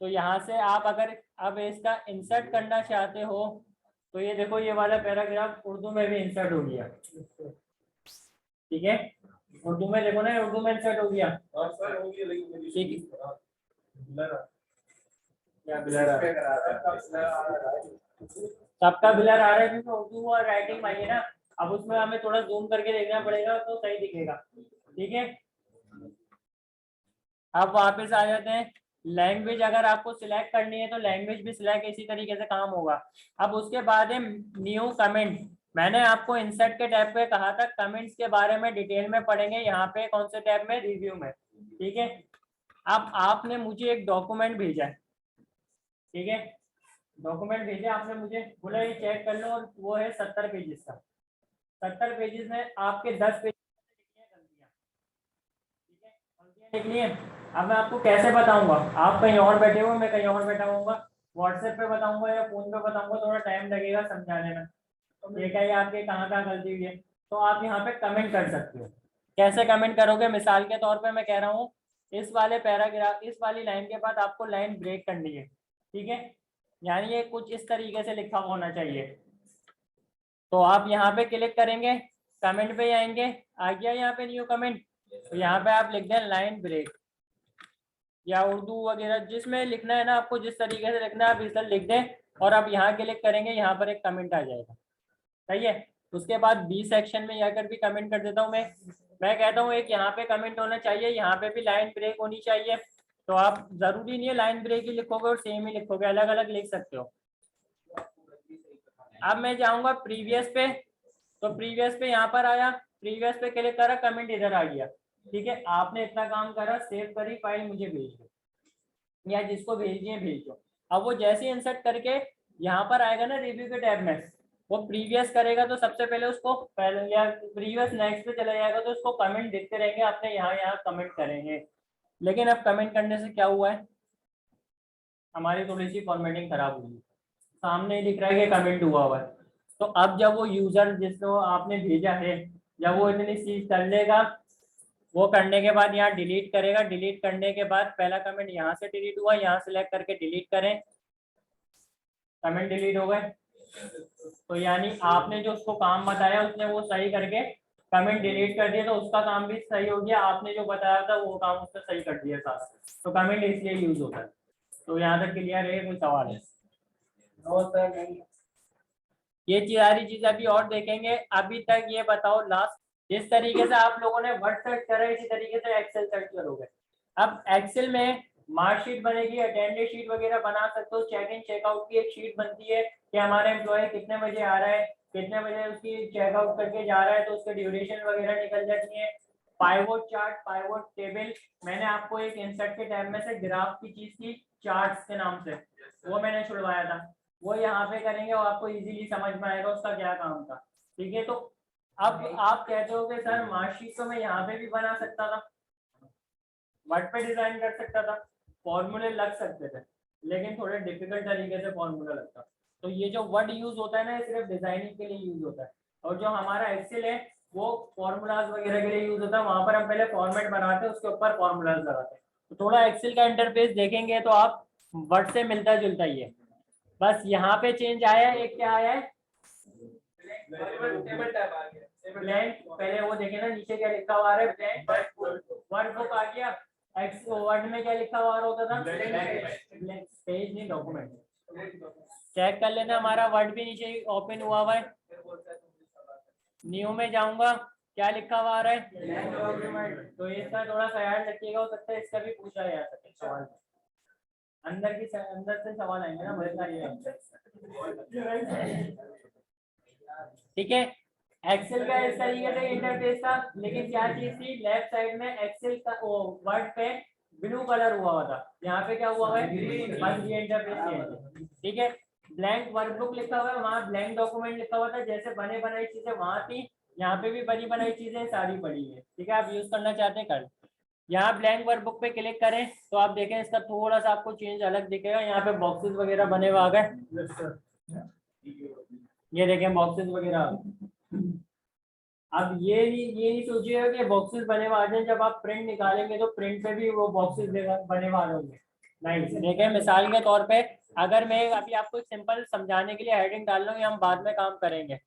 तो यहाँ से आप अगर अब इसका इंसर्ट करना चाहते हो तो ये देखो, ये वाला पैराग्राफ उर्दू में भी इंसर्ट हो गया, ठीक है, उर्दू में देखो ना, उर्दू में इंसर्ट हो गया, ठीक है। सबका ब्लर आ रहा है क्योंकि उर्दू और राइटिंग आई है ना, अब उसमें हमें थोड़ा जूम करके देखना पड़ेगा तो सही दिखेगा, ठीक है। अब वापस आ जाते हैं, लैंग्वेज अगर आपको सिलेक्ट करनी है तो लैंग्वेज भी सिलेक्ट इसी तरीके से काम होगा। अब उसके बाद है न्यू कमेंट, मैंने आपको इंसर्ट के टैब पे कहा था कमेंट्स के बारे में डिटेल में पढ़ेंगे, यहाँ पे कौन से टैब में, रिव्यू में, ठीक है। अब आपने मुझे एक डॉक्यूमेंट भेजा है, ठीक है, डॉक्यूमेंट भेजे आपने मुझे, बोला ये चेक कर लो, और वो है 70 पेजेस का, 70 पेजेस में आपके 10 पेज गलतियां, ठीक है, गलतियां लिखनी है। अब मैं आपको कैसे बताऊंगा, आप कहीं और बैठे हो, मैं कहीं और बैठा हूँ, व्हाट्सएप पे बताऊंगा या फोन पे बताऊंगा, थोड़ा टाइम लगेगा समझाने में, तो ये क्या, आपके कहाँ कहाँ गलती हुई है, तो आप यहाँ पे कमेंट कर सकते हो। कैसे कमेंट करोगे, मिसाल के तौर पे मैं कह रहा हूँ, इस वाले पैराग्राफ, इस वाली लाइन के बाद आपको लाइन ब्रेक करनी है, ठीक है, यानी ये कुछ इस तरीके से लिखा होना चाहिए। तो आप यहाँ पे क्लिक करेंगे, कमेंट पे आएंगे, आ गया यहाँ पे न्यू कमेंट, तो यहाँ पे आप लिख दें लाइन ब्रेक, या उर्दू वगैरह जिसमें लिखना है ना आपको, जिस तरीके से लिखना है आप इस तरह लिख दें, और अब यहाँ क्लिक करेंगे, यहाँ पर एक कमेंट आ जाएगा, सही है। उसके बाद बी सेक्शन में जाकर भी कमेंट कर देता हूँ मैं कहता हूँ एक यहाँ पे कमेंट होना चाहिए, यहाँ पे भी लाइन ब्रेक होनी चाहिए, तो आप जरूरी नहीं है लाइन ब्रेक ही लिखोगे और सेम ही लिखोगे, अलग अलग लिख सकते हो। अब मैं जाऊंगा प्रीवियस पे, तो प्रीवियस पे यहाँ पर आया, प्रीवियस पे क्लिक करा, कमेंट इधर आ गया, ठीक है। आपने इतना काम करा, सेव करी फाइल, मुझे भेज दो, या जिसको भेजनी है भेज दो। अब वो जैसे इंसर्ट करके यहाँ पर आएगा ना रिव्यू के टैब में, वो प्रीवियस करेगा तो सबसे पहले उसको पहले, या प्रीवियस नेक्स्ट पे चला जाएगा तो उसको कमेंट देखते रहेंगे, आपने यहाँ यहाँ कमेंट करेंगे। लेकिन अब कमेंट करने से क्या हुआ है, हमारी थोड़ी सी फॉर्मेटिंग खराब हुई है, सामने ही दिख रहा है कि कमेंट हुआ है। तो अब जब वो यूजर जिसको आपने भेजा है, जब वो इतनी चीज कर लेगा, वो करने के बाद यहाँ डिलीट करेगा, डिलीट करने के बाद पहला कमेंट यहाँ से डिलीट हुआ, यहाँ सेलेक्ट करके डिलीट करें, कमेंट डिलीट हो गए। तो यानी आपने जो उसको काम बताया उसने वो सही करके कमेंट डिलीट कर दिया, तो उसका काम भी सही हो गया, आपने जो बताया था वो काम उसने सही कर दिया सारा। तो कमेंट इसलिए यूज होता है। तो यहाँ तक क्लियर है, कोई सवाल है? नो सर, नहीं। ये सारी चीज अभी और देखेंगे, अभी तक ये बताओ लास्ट, जिस तरीके से आप लोगों ने वर्ड सर्च करा इसी तरीके से एक्सेल सर्च करोगे। अब एक्सेल में मार्कशीट बनेगी, अटेंडेंस शीट वगैरह बना सकते हो, चेक इन चेकआउट की एक शीट बनती है कि हमारा एम्प्लॉय कितने बजे आ रहा है, कितने बजे उसकी चेकआउट करके जा रहा है, तो उसके ड्यूरेशन वगैरह निकल जाती है। पाइवोट चार्ट, पाइवोट टेबल, मैंने आपको एक इंसर्ट के टैब में से ग्राफ की चीज की, चार्ट्स के नाम से, वो मैंने छुड़वाया था, वो यहाँ पे करेंगे और आपको इजीली समझ में आएगा उसका क्या काम था, ठीक है। तो अब आप कहते हो कि सर मार्कशीट तो मैं यहाँ पे भी बना सकता था, वर्ड पे डिजाइन कर सकता था, फॉर्मूले लग सकते थे, लेकिन थोड़े डिफिकल्ट तरीके से फॉर्मूला लगता। तो ये जो वर्ड यूज होता है ना, ये सिर्फ डिजाइनिंग के लिए यूज होता है, और जो हमारा एक्सेल है वो फॉर्मूलाज वगैरह के लिए यूज होता है, वहां पर हम पहले फॉर्मेट बनाते हैं, उसके ऊपर फॉर्मूलाज लगाते हैं। तो थोड़ा एक्सेल का इंटरफेस देखेंगे तो आप वर्ड से मिलता जुलता ही है, बस यहाँ पे चेंज आया है। एक क्या आया है, टेबल टैब आ गया, ब्लैंक, पहले वो देखे ना नीचे क्या लिखा हुआ है, ब्लैंक वर्ड बुक आ गया। एक्स वर्ड में क्या लिखा हुआ होता था, ब्लैंक पेज नहीं डॉक्यूमेंट। चेक कर लेना, हमारा वर्ड भी नीचे ओपन हुआ हुआ है। न्यू में जाऊंगा, क्या लिखा हुआ आ रहा है, तो इसका थोड़ा ख्याल रखिएगा, हो सकता है इसका भी पूछा जा सके सवाल। अंदर से सवाल आएंगे ना, मजेदार ये। ठीक है, एक्सेल का इस तरीके से इंटरफेस था, लेकिन क्या चीज थी, लेफ्ट साइड में एक्सेल का वर्ड पे ब्लू कलर हुआ हुआ था, यहाँ पे क्या हुआ है, बस ये इंटरफेस चेंज। ठीक है, ब्लैंक वर्कबुक लिखा हुआ है, वहाँ ब्लैंक डॉक्यूमेंट लिखा हुआ था, जैसे बने बनाई चीजें वहां थी, यहाँ पे भी बनी बनाई चीजें सारी पड़ी है। ठीक है, आप यूज करना चाहते हैं कर, यहाँ ब्लैंक वर्कबुक पे क्लिक करें तो आप देखें इसका थोड़ा सा आपको चेंज अलग दिखेगा, यहाँ पे बॉक्सेस वगैरह बने हुए आ गए, ये देखें बॉक्सेस वगैरह। अब ये नहीं सोचिएगा कि बॉक्सेस बने हुए आ जाए, जब आप प्रिंट निकालेंगे तो प्रिंट पे भी वो बॉक्सेस बने हुए आ होंगे, नहीं। देखें मिसाल के तौर पे, अगर मैं अभी आपको एक सिंपल समझाने के लिए हेडिंग डाल रहा हूँ, हम बाद में काम करेंगे।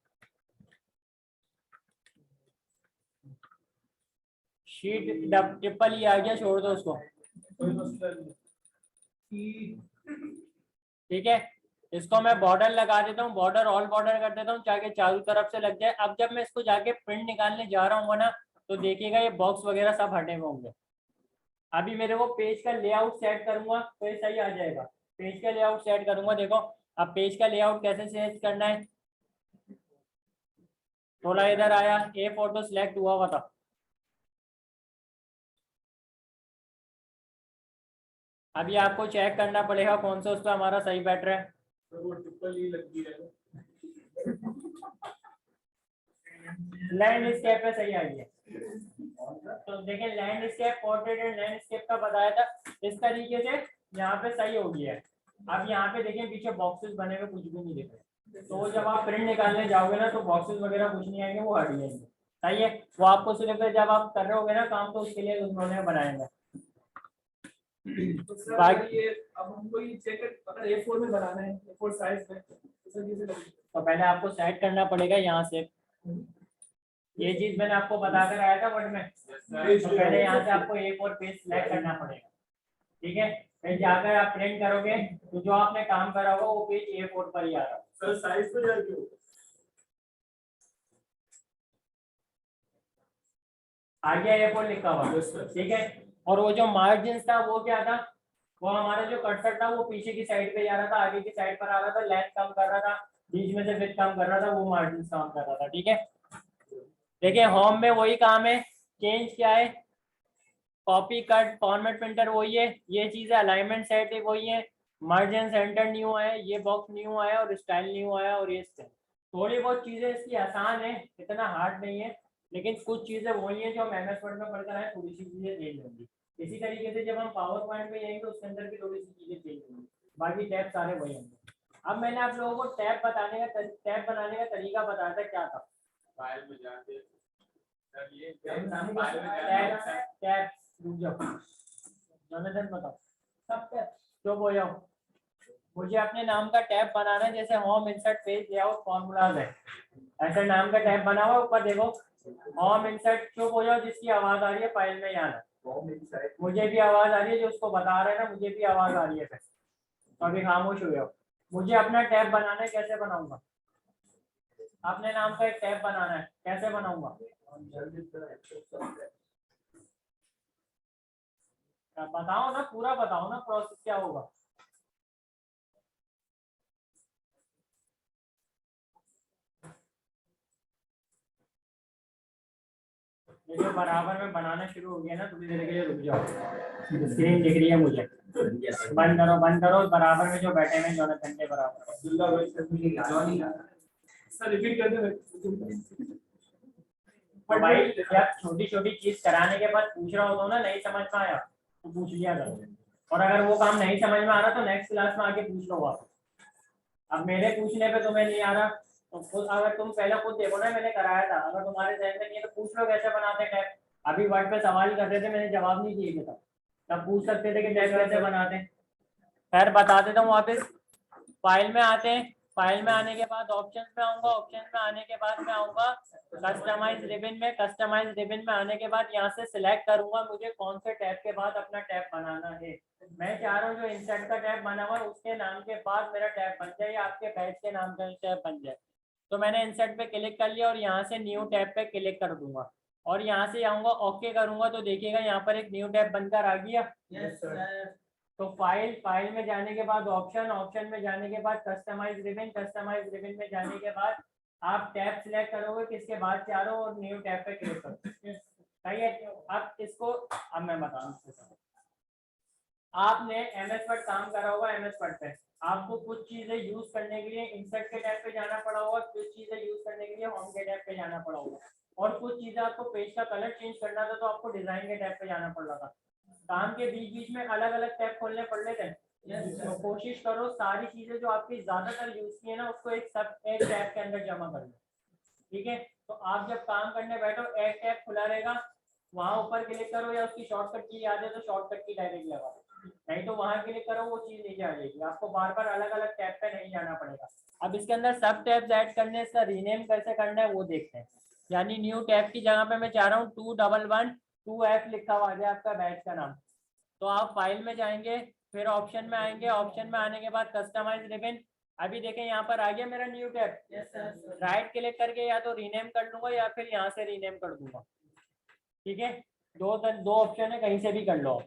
शीट ट्रिपल ई आ गया, छोड़ दो उसको। ठीक है, इसको मैं बॉर्डर लगा देता हूँ, बॉर्डर ऑल बॉर्डर कर देता हूँ ताकि चारों तरफ से लग जाए। अब जब मैं इसको जाके प्रिंट निकालने जा रहा हूँ ना, तो देखिएगा ये बॉक्स वगैरह सब हटे हुए होंगे। अभी मेरे को पेज का लेआउट सेट करूंगा तो ये सही आ जाएगा। पेज का लेआउट सेट करूंगा, देखो अब पेज का लेआउट कैसे सेट करना है, थोड़ा इधर आया, ए फोटो सिलेक्ट हुआ था, अभी आपको चेक करना पड़ेगा कौन सा उस पर हमारा सही बैठ रहा है। लैंडस्केप पे सही आ गया, तो देखें लैंडस्केप, पोर्ट्रेट एंड लैंडस्केप का बताया था, इस तरीके से यहाँ पे सही हो गया है। अब यहाँ पे देखें पीछे बॉक्सेस बने हुए कुछ भी नहीं दिख रहे, तो जब आप प्रिंट निकालने जाओगे ना तो बॉक्सेस वगैरह कुछ नहीं आएंगे, वो हट जाएंगे। सही है, वो आपको सिर्फ जब आप कर रहे होगे ना काम, तो उसके लिए उन्होंने बनाएंगे। ये अब हमको ये चेक अगर A4 में बनाना है, A4 साइज में, तो पहले आपको सेट करना पड़ेगा यहाँ से, ये चीज मैंने आपको बताकर आया था वर्ड में, तो पहले यहाँ से आपको A4 पेज सिलेक्ट करना पड़ेगा। ठीक है, फिर जाकर आप प्रिंट करोगे तो जो आपने काम करा होगा वो पेज A4 पर ही आ रहा है। सर साइज तो जाएगी, आगे A4 लिखा हुआ, ठीक है। और वो जो मार्जिन था वो क्या था, वो हमारा जो कर्सर था वो पीछे की साइड पे जा रहा था, आगे की साइड पर आ रहा था, लेंथ कम कर रहा था, बीच में से विड्थ कम कर रहा था, वो मार्जिन काम कर रहा था। ठीक है, देखिए होम में वही काम है, चेंज क्या है, कॉपी कट फॉर्मेट प्रिंटर वही है, ये चीजें अलाइनमेंट सेट है वही है, मार्जिन सेंटर न्यू है, ये बॉक्स न्यू आया और स्टाइल न्यू आया, और ये थोड़ी बहुत चीजें इसकी आसान है, इतना हार्ड नहीं है, लेकिन कुछ चीजें वही है जो हम MS वर्ड में पढ़कर आए, थोड़ी सी चीजें चेंज होंगी। इसी तरीके से जब हम पावर पॉइंट में जाएंगे तो उसके अंदर भी थोड़ी सी चीजें चेंज होंगी, बाकी टैब सारे वही होंगे। अब मैंने आप लोगों को टैब बनाने का तरीका बताया था, क्या था, फाइल में जाके टैब रुक जाओ, जोनाथन बताओ, सब टैब चुप हो जाओ, मुझे अपने नाम का टैब बनाना है, जैसे home insert page layout formulas है, ऐसे नाम का टैब बना हुआ, ऊपर देखो होम इंसर्ट, चुप हो जाओ जिसकी आवाज आ रही है फाइल में यहाँ, मुझे भी आवाज आ रही है, जो उसको बता रहे हैं ना मुझे भी आवाज आ रही है, तो अभी खामोश हो जाओ। मुझे अपना टैब बनाना है, कैसे बनाऊंगा, अपने नाम का एक टैब बनाना है, कैसे बनाऊंगा, बताओ ना, पूरा बताओ ना प्रोसेस क्या होगा। ये जो बराबर में बनाना शुरू हो गया ना, थोड़ी देर के लिए रुक जाओ, स्क्रीन दिख रही है मुझे, बंद करो, बराबर में जो बैठे हैं जोनाथन के बराबर, सर रिपीट कर दे। तो भाई जब छोटी छोटी चीज कराने के बाद पूछ रहा होता हूँ ना, नहीं समझ में आया तो पूछ लिया करो, और अगर वो काम नहीं समझ में आ रहा तो नेक्स्ट क्लास में आके पूछ लो वापस। अब मेरे पूछने पे तुम्हें नहीं आ रहा तो अगर तुम पहले खुद देखो ना, मैंने कराया था, अगर तुम्हारे जहन में नहीं है तो पूछ लो कैसे बनाते टैब। अभी वर्ड पे सवाल कर रहे थे, मैंने जवाब नहीं दिए थे तब पूछ सकते थे कि टैब कैसे बनाते हैं। खैर बता देता हूँ वापस। फाइल में आते हैं, फाइल में आने के बाद ऑप्शन में आऊंगा, ऑप्शन में आने के बाद मैं आऊंगा कस्टमाइज रिबन में। कस्टमाइज रिबन में आने के बाद यहाँ से सिलेक्ट करूंगा मुझे कौन से टैब के बाद अपना टैब बनाना है। मैं चाह रहा हूँ जो इंसर्ट का टैब बना हुआ है उसके नाम के बाद मेरा टैब बन जाए या आपके बैच के नाम का टैब बन जाए। तो मैंने इंसर्ट पे क्लिक कर लिया और यहाँ से न्यू टैब पे क्लिक कर दूंगा और यहाँ से आऊंगा ओके करूंगा तो देखिएगा यहाँ पर एक न्यू टैब बनकर आ गया। तो फाइल में जाने के बाद ऑप्शन, ऑप्शन में जाने के बाद कस्टमाइज रिबन, कस्टमाइज रिबन में जाने के बाद आप टैब सिलेक्ट करोगे किसके बाद चारों और न्यू टैब पे क्लिक करोगे। सही है। अब इसको अब मैं बताऊँ, आपने MS वर्ड काम करा होगा, MS वर्ड पे आपको कुछ चीजें यूज करने के लिए इंसर्ट के टैब पे जाना पड़ा होगा, कुछ चीजें यूज करने के लिए होम के टैब पे जाना पड़ा होगा और कुछ चीजें आपको पेज का कलर चेंज करना था तो आपको डिजाइन के टैब पे जाना पड़ रहा था। काम के बीच बीच में अलग अलग टैब खोलने पड़ रहे थे। तो कोशिश करो सारी चीजें जो आपकी ज्यादातर यूज की है ना उसको एक टैब के अंदर जमा कर लो। ठीक है। तो आप जब काम करने बैठो एक टैब खुला रहेगा, वहां ऊपर क्लिक करो या उसकी शॉर्टकट की याद है तो शॉर्टकट की डायरेक्ट लगा, नहीं तो वहां क्लिक करो वो चीज नीचे आ जाएगी, आपको बार बार अलग अलग टैब पे नहीं जाना पड़ेगा। अब इसके अंदर सब टैब्स ऐड करने, इसका रीनेम कैसे करना है वो देखते हैं। यानी न्यू टैब की जगह पे मैं चाह रहा हूँ 211 लिखा हुआ आ जाए आपका बैच का नाम। तो आप फाइल में जाएंगे, फिर ऑप्शन में आएंगे, ऑप्शन में आने के बाद कस्टमाइज रिबन। अभी देखें यहाँ पर आ गया मेरा न्यू टैब। राइट क्लिक करके या तो रीनेम कर लूंगा या फिर यहाँ से रीनेम कर दूंगा। ठीक है, दो ऑप्शन है, कहीं से भी कर लो।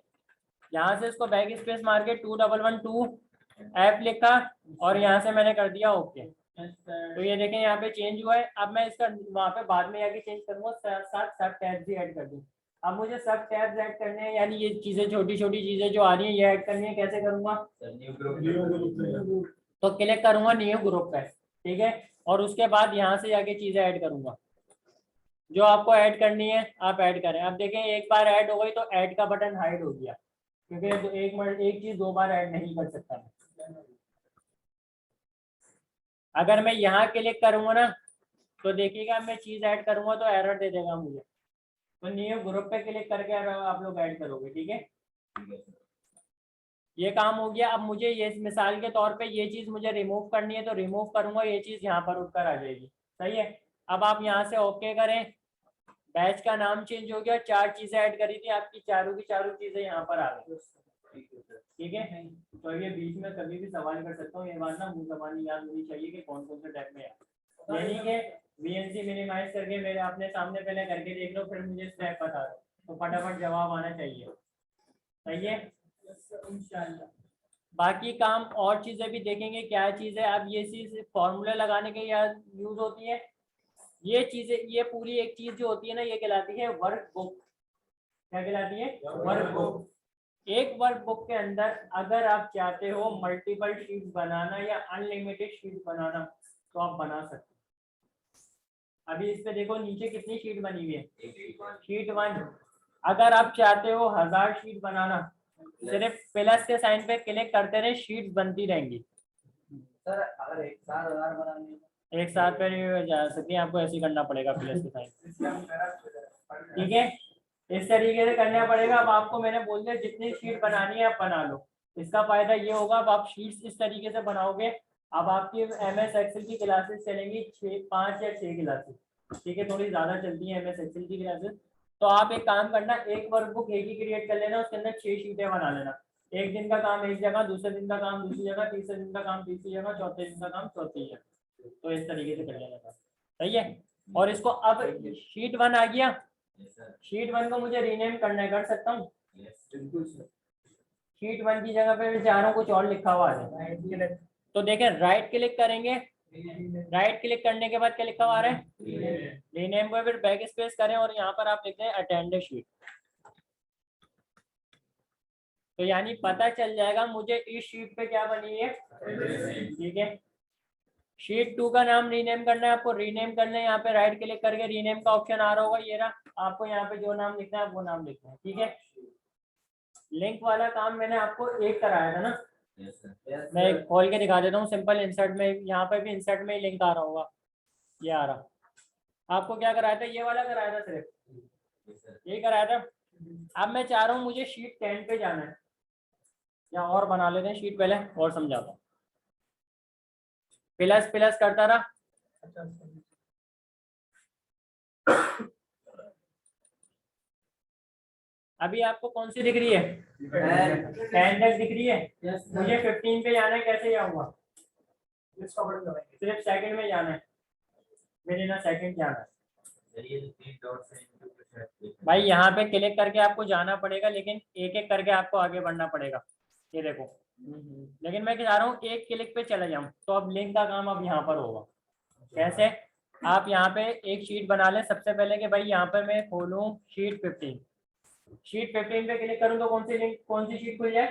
यहाँ से इसको बैक स्पेस मार के 2112 लिखा और यहाँ से मैंने कर दिया ओके। तो ये देखें यहाँ पे चेंज हुआ है। अब मैं इसका वहाँ पे बाद में आके चेंज करूंगा, साथ सब टैब्स भी ऐड कर दूँ। अब मुझे सब टैब्स ऐड करने हैं, यानी ये चीजें छोटी छोटी चीजें जो आ रही हैं ये ऐड करनी है, कैसे करूंगा? तो क्लिक करूंगा न्यू ग्रुप पे। ठीक है, और उसके बाद यहाँ से जाके चीजें ऐड करूंगा जो आपको ऐड करनी है आप ऐड करें। अब देखें एक बार ऐड हो गई तो ऐड का बटन हाइड हो गया क्योंकि एक चीज दो बार ऐड नहीं कर सकता मैं। अगर मैं यहाँ क्लिक करूंगा ना तो देखिएगा मैं चीज ऐड करूंगा तो एरर दे देगा मुझे। तो न्यू ग्रुप पे क्लिक करके आप लोग ऐड करोगे। ठीक है, ये काम हो गया। अब मुझे ये मिसाल के तौर पे ये चीज मुझे रिमूव करनी है तो रिमूव करूंगा, ये चीज यहाँ पर उठकर आ जाएगी। सही है। अब आप यहाँ से ओके करें, बैच का नाम चेंज हो गया, 4 चीजें ऐड करी थी आपकी, चारों की चारों चीजें यहाँ पर आ गई। ठीक है, तो ये बीच में कभी भी सवाल कर सकता हूँ, ये बात ना मुंह जबानी याद होनी चाहिए कि कौन कौन से टैब में है। यानी कि VNC मिनिमाइज करके मेरे अपने सामने पहले करके देख लो फिर मुझे स्टेप बता दो तो फटाफट जवाब आना चाहिए। सही है, इंशाल्लाह। बाकी काम और चीजें भी देखेंगे क्या चीज है। अब ये चीज फॉर्मूले लगाने के याद यूज होती है। ये चीजें, ये पूरी एक चीज जो होती है ना ये कहलाती है वर्कबुक। क्या कहलाती है? वर्कबुक। एक वर्कबुक के अंदर अगर आप चाहते हो मल्टीपल शीट बनाना या अनलिमिटेड शीट बनाना तो आप बना सकते हो। अभी इस पे देखो नीचे कितनी शीट बनी हुई है, शीट 1। अगर आप चाहते हो 1000 शीट बनाना सिर्फ प्लस के साइन पे क्लिक करते रहे, शीट बनती रहेंगी। सर अगर एक साथ 1000 बनानी एक साथ पे नहीं जा सकती, आपको ऐसे ही करना पड़ेगा प्लस के साइन। ठीक है, इस तरीके से करना पड़ेगा। अब आपको मैंने बोल दिया जितनी शीट बनानी है आप बना लो। इसका फायदा ये होगा अब आप शीट्स इस तरीके से बनाओगे। अब आपकी MS एक्सेल की क्लासेस चलेंगी 5 या 6 क्लासेस। ठीक है, थोड़ी ज्यादा चलती है MS एक्सेल की क्लासेस। तो आप एक काम करना, एक वर्कबुक एक ही क्रिएट कर लेना, उसके अंदर 6 शीटें बना लेना। एक दिन का काम एक जगह, दूसरे दिन का काम दूसरी जगह, तीसरे दिन का काम तीसरी जगह, चौथे दिन का काम चौथी जगह। तो इस तरीके से कर लेना। सही है। और इसको अब शीट 1 आ गया, शीट 1 को मुझे रीनेम करना है, कर सकता हूँ। शीट 1 की जगह पे मैं चाह रहा हूँ कुछ और लिखा हुआ है तो देखें राइट क्लिक करेंगे, राइट क्लिक करने के बाद क्या लिखा हुआ है? रीनेम को फिर बैक स्पेस करें और यहाँ पर आप लिखते हैं अटेंडेड शीट। तो यानी पता चल जाएगा मुझे इस शीट पे क्या बनी है। ठीक है, शीट 2 का नाम रीनेम करना है आपको, रीनेम करना है। यहाँ पे राइट क्लिक करके रीनेम का ऑप्शन आ रहा होगा, ये रहा। आपको यहाँ पे जो नाम लिखना है वो नाम लिखना है। ठीक है, लिंक वाला काम मैंने आपको एक कराया था ना। मैं खोल के दिखा देता हूँ सिंपल इंसर्ट में, यहाँ पे भी इंसर्ट में ही लिंक आ रहा होगा। ये आ रहा। आपको क्या कराया था? ये वाला कराया था, सिर्फ यही कराया था। अब मैं चाह रहा हूँ मुझे शीट 10 पे जाना है, या और बना लेते हैं शीट पहले और समझाता हूँ। प्लस प्लस करता रहा। अभी आपको कौन सी दिख रही है? 10 तक दिख रही है। मुझे 15 पे जाना है, कैसे जाऊंगा? सिर्फ सेकंड में जाना है, मेरे ना सेकंड जाना है भाई। यहाँ पे क्लिक करके आपको जाना पड़ेगा, लेकिन एक एक करके आपको आगे बढ़ना पड़ेगा। ये देखो, लेकिन मैं चाह रहा हूँ एक क्लिक पे चले जाऊँ, तो अब लिंक का काम अब यहाँ पर होगा। कैसे? आप यहाँ पे एक शीट बना लें सबसे पहले कि भाई यहाँ पर मैं खोलूँ शीट 15। शीट 15 पे क्लिक करूँ तो कौन सी शीट खुल जाए?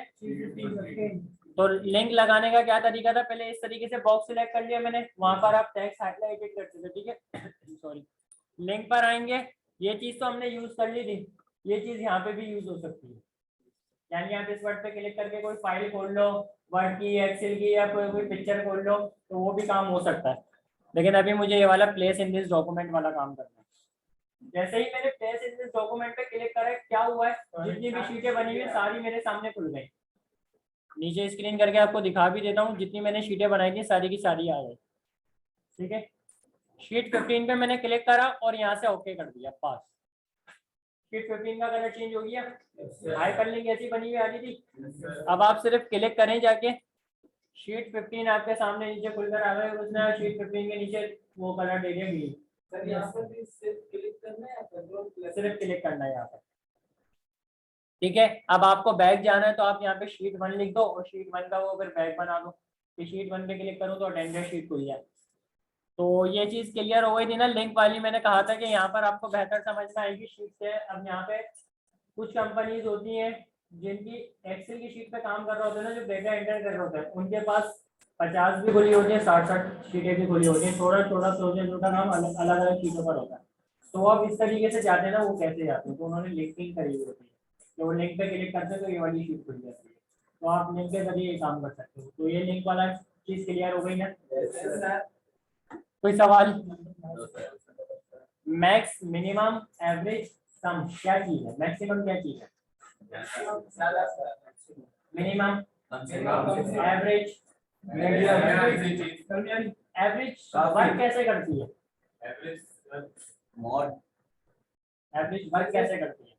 तो लिंक लगाने का क्या तरीका था? पहले इस तरीके से बॉक्स सिलेक्ट कर लिया मैंने, वहां पर आप टेक्स्ट हाइलाइटेड करते थे, ठीक है। सॉरी, लिंक पर आएंगे। ये चीज तो हमने यूज कर ली थी, ये चीज यहाँ पे भी यूज हो सकती है। यानी आप इस वर्ड पे क्लिक करके कोई फाइल खोल लो, वर्ड की, एक्सेल की, या कोई पिक्चर खोल लो, तो वो भी काम हो सकता है। लेकिन अभी मुझे ये वाला प्लेस इन दिस डॉक्यूमेंट वाला काम करना है। जैसे ही मैंने प्लेस इन दिस डॉक्यूमेंट पे क्लिक करा, क्या हुआ है? जितनी भी शीटें बनी हुई है सारी मेरे सामने खुल गई। नीचे स्क्रीन करके आपको दिखा भी देता हूँ, जितनी मैंने शीटें बनाई थी सारी की सारी आ गई। ठीक है, शीट 15 पे मैंने क्लिक करा और यहाँ से ओके कर दिया, पास। शीट 15 का कलर चेंज हो गया, हाइपरलिंक ऐसी बनी हुई आ रही थी। अब आप सिर्फ क्लिक करें जाके, शीट 15 आपके सामने नीचे खुलकर आ गए, उसने शीट 15 के नीचे वो कलर दे दिया ग्रीन। सर यहाँ पर भी सिर्फ क्लिक करना है या कंट्रोल प्लस? सिर्फ क्लिक करना है यहाँ पर। ठीक है, अब आपको बैक जाना है तो आप यहाँ पे शीट 1 लिख दो और शीट 1 का वो फिर बैक बना दो कि शीट 1 पे क्लिक करूँ तो अटेंडेंस शीट खुल जाए। तो ये चीज क्लियर हो गई थी ना लिंक वाली? मैंने कहा था कि यहाँ पर आपको बेहतर समझ में आएगी शीट से। अब यहाँ पे कुछ कंपनीज होती हैं जिनकी एक्सेल की शीट पे काम कर रहे होते हैं ना, जो डेटा एंटर कर रहे होते हैं, उनके पास 50 भी खुली होती है, 60 शीटें भी खुली होती है। थोड़ा थोड़ा प्रोजेक्ट का काम अलग अलग शीटों पर होता है। तो अब इस तरीके से जाते हैं ना, वो कैसे जाते हैं? तो उन्होंने लिंकिंग करी हुई होती है, तो वो लिंक पे क्लिक करते हैं तो ये वाली शीट खुल जाती है। तो आप लिंक के जरिए ये काम कर सकते हो। तो ये लिंक वाला चीज क्लियर हो गई ना? कोई सवाल? मैक्स, मिनिमम, एवरेज, सम क्या चीज है? मैक्सिमम क्या चीज है? मिनिमम, एवरेज, एवरेज वर्क कैसे करती है? एवरेज वर्क कैसे करती है?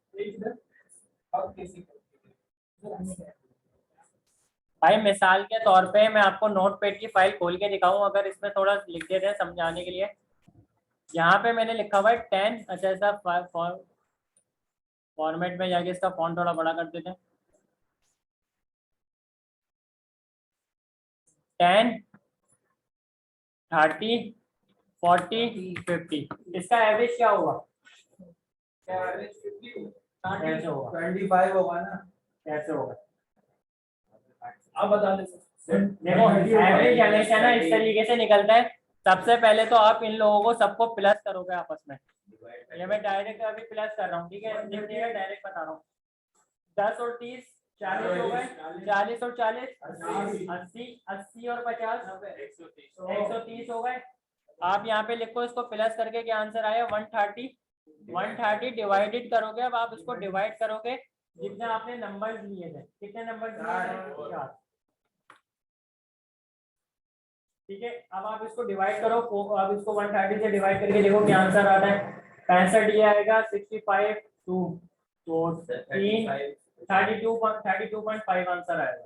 भाई मिसाल के तौर पे मैं आपको नोटपैड की फाइल खोल के दिखाऊं, अगर इसमें थोड़ा लिख देते हैं समझाने के लिए। यहाँ पे मैंने लिखा हुआ है 10। अच्छा, ऐसा फॉर्मेट में जाके इसका फॉन्ट थोड़ा बड़ा कर देते हैं। 10, 30, 40, 50, इसका एवरेज क्या होगा? कैसे होगा? 25 होगा ना? कैसे होगा? आप बता दे। देखो, एवरेज हमेशा ना इस तरीके से निकलता है। सबसे पहले तो आप इन लोगों को सबको प्लस करोगे आपस में। ये मैं डायरेक्ट अभी प्लस कर रहा हूँ, ठीक है? डायरेक्ट बता रहा हूँ। 10 और 30 40 हो गए, 40 और 40 80, 80 और 50 130 हो गए। आप यहाँ पे लिखो इसको प्लस करके, क्या आंसर आया? 130। 130 डिवाइडेड करोगे, अब आप इसको डिवाइड करोगे जितने आपने नंबर्स लिए थे। कितने नंबर्स लिए थे? 4। ठीक है, अब आप इसको डिवाइड करो। अब इसको 130 से डिवाइड करके देखो क्या आंसर आता है। 65 ये आएगा, 65 2 तो 3 32.5 आंसर आएगा।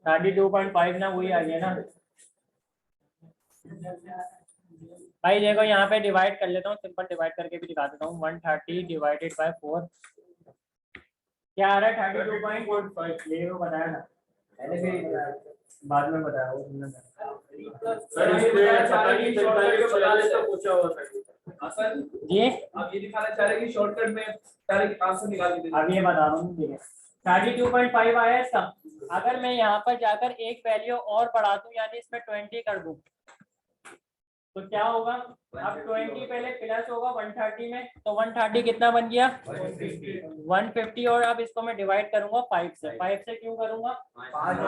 32.5 ना, वही आ गया ना भाई। देखो यहाँ पे डिवाइड कर लेता हूँ, सिंपल डिवाइड करके भी दिखा देता हूँ। 130 डिवाइडेड बाय 4 क्या आ रहा है? 32.5। ये वो बताया ना, बाद में बताया वो। जी आप ये दिखाना चाह रहे हैं कि शॉर्टकट में डायरेक्ट आंसर निकाल दीजिए। अब ये बता रहा हूँ, ठीक है? 32.5 आया इसका। अगर मैं यहाँ पर जाकर एक वैल्यू और बढ़ा दूं, यानी इसमें 20 कर दूं, तो क्या होगा? अब 20 पहले प्लस होगा 130 में, तो 130 कितना बन गया? 150। और अब इसको मैं डिवाइड करूंगा 5 से। 5 से क्यों करूंगा? 5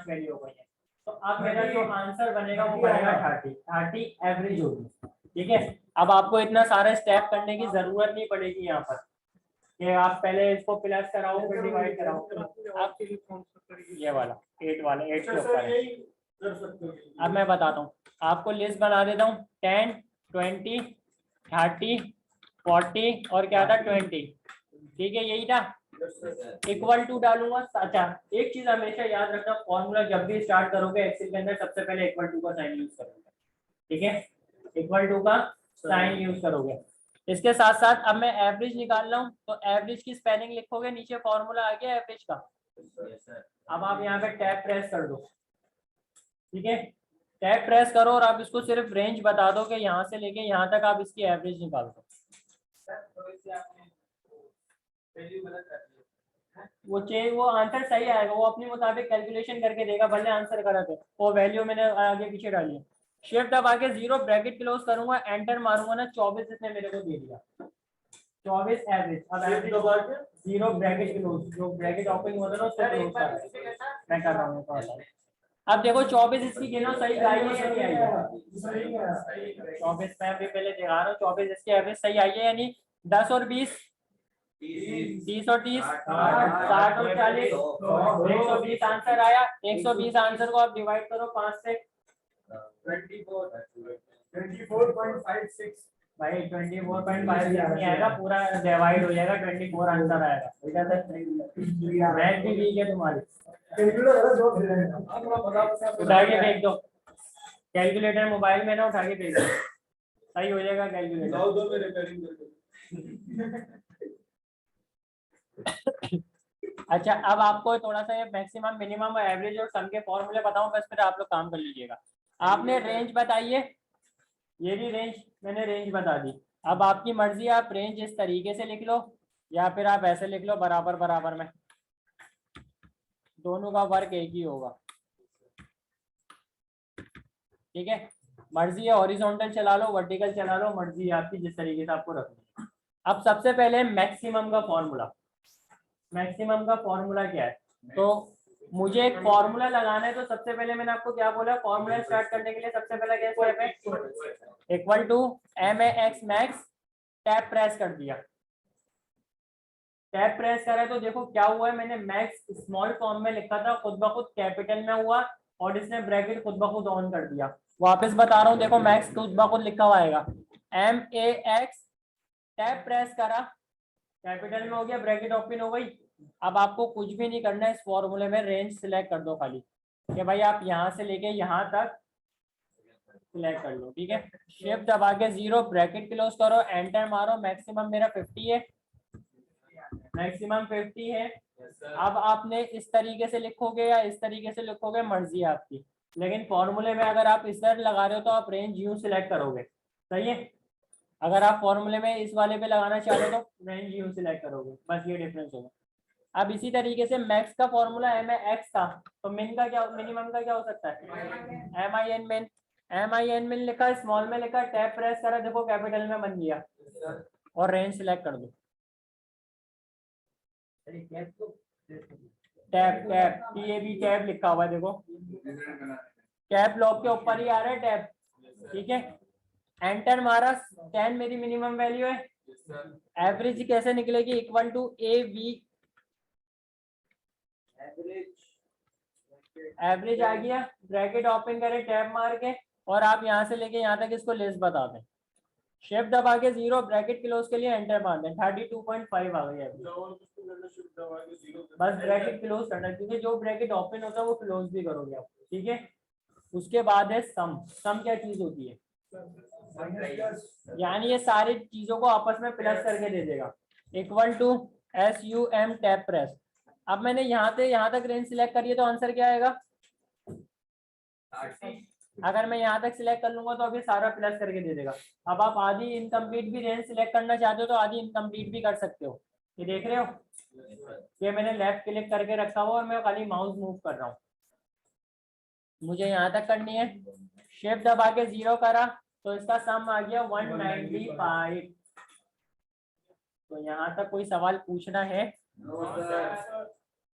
वैल्यू हो गई है। तो अब मेरा जो आंसर बनेगा वो बनेगा 30 एवरेज होगी। ठीक है, अब आपको इतना सारा स्टेप करने की जरूरत नहीं पड़ेगी यहाँ पर कि आप पहले इसको प्लस कराओ फिर डिवाइड कराओ। आप ये वाला 8 वाला 8 के ऊपर है। अब मैं बताता हूँ, आपको लिस्ट बना देता हूँ 10 20 30 40 और क्या था 20। ठीक है, यही था। इक्वल टू डालूंगा। अच्छा, एक चीज हमेशा याद रखना, फॉर्मूला जब भी स्टार्ट करोगे एक्सेल के अंदर सबसे पहले इक्वल टू का साइन यूज करोगे। ठीक है, इक्वल टू का साइन यूज करोगे। इसके साथ साथ अब मैं एवरेज निकाल रहा हूँ, तो एवरेज की स्पेलिंग लिखोगे, नीचे फॉर्मूला आ गया एवरेज का। अब आप यहाँ पे टैब प्रेस कर दो। ठीक है, टैब प्रेस करो और आप इसको सिर्फ रेंज बता दो कि यहाँ से लेके यहाँ तक आप इसकी एवरेज निकाल दो। वो आंसर सही आएगा, वो अपने मुताबिक कैलकुलेशन करके देगा, भले आंसर गलत है। वो वैल्यू मैंने आगे पीछे डाली है। शिफ्ट दबा के 0 ब्रैकेट क्लोज करूंगा, एंटर मारूंगा ना, 24 इसने मेरे को दे दिया। 24 एवरेज। अब एवरेज 0 ब्रैकेट क्लोज, जो ब्रैकेट ओपन होता है ना उसको क्लोज कर, मैं कर रहा हूँ तो। अब देखो 24 इसकी गिनो सही आई है या नहीं आई है? 24 में अभी पहले दिखा रहा हूँ, 24 इसकी एवरेज सही आई है यानी 10 और 20 30 और 30 60 और 40 120 आंसर आया। 120 आंसर को आप डिवाइड करो 5 से 24.56 भाई 24.56 नहीं आएगा, पूरा डिवाइड हो जाएगा, 24 आंसर आएगा। मैथ भी ठीक है तुम्हारी, उठा के फेंक दो कैलकुलेटर, मोबाइल में ना उठा के फेंक दो, सही हो जाएगा कैलकुलेटर। अच्छा, अब आपको थोड़ा सा ये मैक्सिमम मिनिमम और एवरेज और सम के फॉर्मूले बताऊं, बस फिर आप लोग काम कर लीजिएगा। आपने रेंज बताइए, ये भी रेंज मैंने रेंज बता दी। अब आपकी मर्जी, आप रेंज इस तरीके से लिख लो या फिर आप ऐसे लिख लो बराबर बराबर में, दोनों का वर्क एक ही होगा। ठीक है, मर्जी है हॉरिजॉन्टल चला लो, वर्टिकल चला लो, मर्जी है आपकी, जिस तरीके से आपको रखना है। अब सबसे पहले मैक्सिमम का फॉर्मूला, मैक्सिमम का फॉर्मूला क्या है? तो मुझे एक फॉर्मूला लगाना है, तो सबसे पहले मैंने आपको क्या बोला, फॉर्मूला स्टार्ट करने के लिए सबसे पहले क्या स्टेप है? Equal to MAX max, tab press कर दिया। टैब प्रेस करा तो देखो क्या हुआ है, मैंने मैक्स स्मॉल फॉर्म में लिखा था, खुद ब खुद कैपिटल में हुआ और इसने ब्रैकेट खुद ब खुद ऑन कर दिया। वापस बता रहा हूँ, देखो मैक्स खुद ब खुद लिखा हुआ आएगा, MAX, टैब प्रेस करा, कैपिटल में हो गया, ब्रैकेट ओपन हो गई। अब आपको कुछ भी नहीं करना है, इस फॉर्मूले में रेंज सिलेक्ट कर दो खाली, कि भाई आप यहाँ से लेके यहाँ तक सिलेक्ट कर लो। ठीक है, शिफ्ट दबा के 0 ब्रैकेट क्लोज करो, एंटर मारो। मैक्सिमम मेरा 50 है, मैक्सिमम 50 है। अब आपने इस तरीके से लिखोगे या इस तरीके से लिखोगे, मर्जी है आपकी, लेकिन फॉर्मूले में अगर आप इस तरह लगा रहे हो तो आप रेंज यू सिलेक्ट करोगे। सही है, अगर आप फॉर्मूले में इस वाले पे लगाना चाह रहे हो तो रेंज यू सिलेक्ट करोगे, बस ये डिफरेंस होगा। अब इसी तरीके से मैक्स का फॉर्मूला MAX था, तो मिन का क्या, मिनिमम का क्या हो सकता है? MIN मिन। MIN मिन लिखा, स्मॉल में लिखा, टैब प्रेस करा, देखो कैपिटल में बन गया, और रेंज सिलेक्ट कर दो। टैब टैब TAB टैब लिखा हुआ है, देखो टैब लॉक के ऊपर ही आ रहा है टैब। ठीक है, एंटर मारा, 10 मेरी मिनिमम वैल्यू है। एवरेज कैसे निकलेगी? इक्वल टू AB, एवरेज आ गया, ब्रैकेट ओपन करें टैब मार के, और आप यहाँ से लेके यहाँ तक इसको लिस्ट बता दें। शिफ्ट दबा के 0 ब्रैकेट क्लोज के लिए एंटर मार दें, 32.5 आ गई है। बस ब्रैकेट क्लोज करना, क्योंकि जो ब्रैकेट ओपन होता है वो क्लोज भी करोगे आप। ठीक है, उसके बाद है सम। सम क्या चीज होती है? यानी ये सारी चीजों को आपस में प्लस करके दे देगा। Equal to SUM tab press. अब मैंने यहाँ से यहाँ तक रेंज सिलेक्ट करी है, तो आंसर क्या आएगा? अगर मैं यहाँ तक सिलेक्ट कर लूंगा तो अभी सारा प्लस करके दे देगा। अब आप आधी इनकम्प्लीट भी रेंज सिलेक्ट करना चाहते हो तो आधी इनकम्प्लीट भी कर सकते हो। ये देख रहे हो, ये मैंने लेफ्ट क्लिक करके रखा हुआ और मैं खाली माउस मूव कर रहा हूँ। मुझे यहाँ तक करनी है, शिफ्ट दबा के 0 करा तो इसका सम आ गया 195। तो यहाँ तक कोई सवाल पूछना है?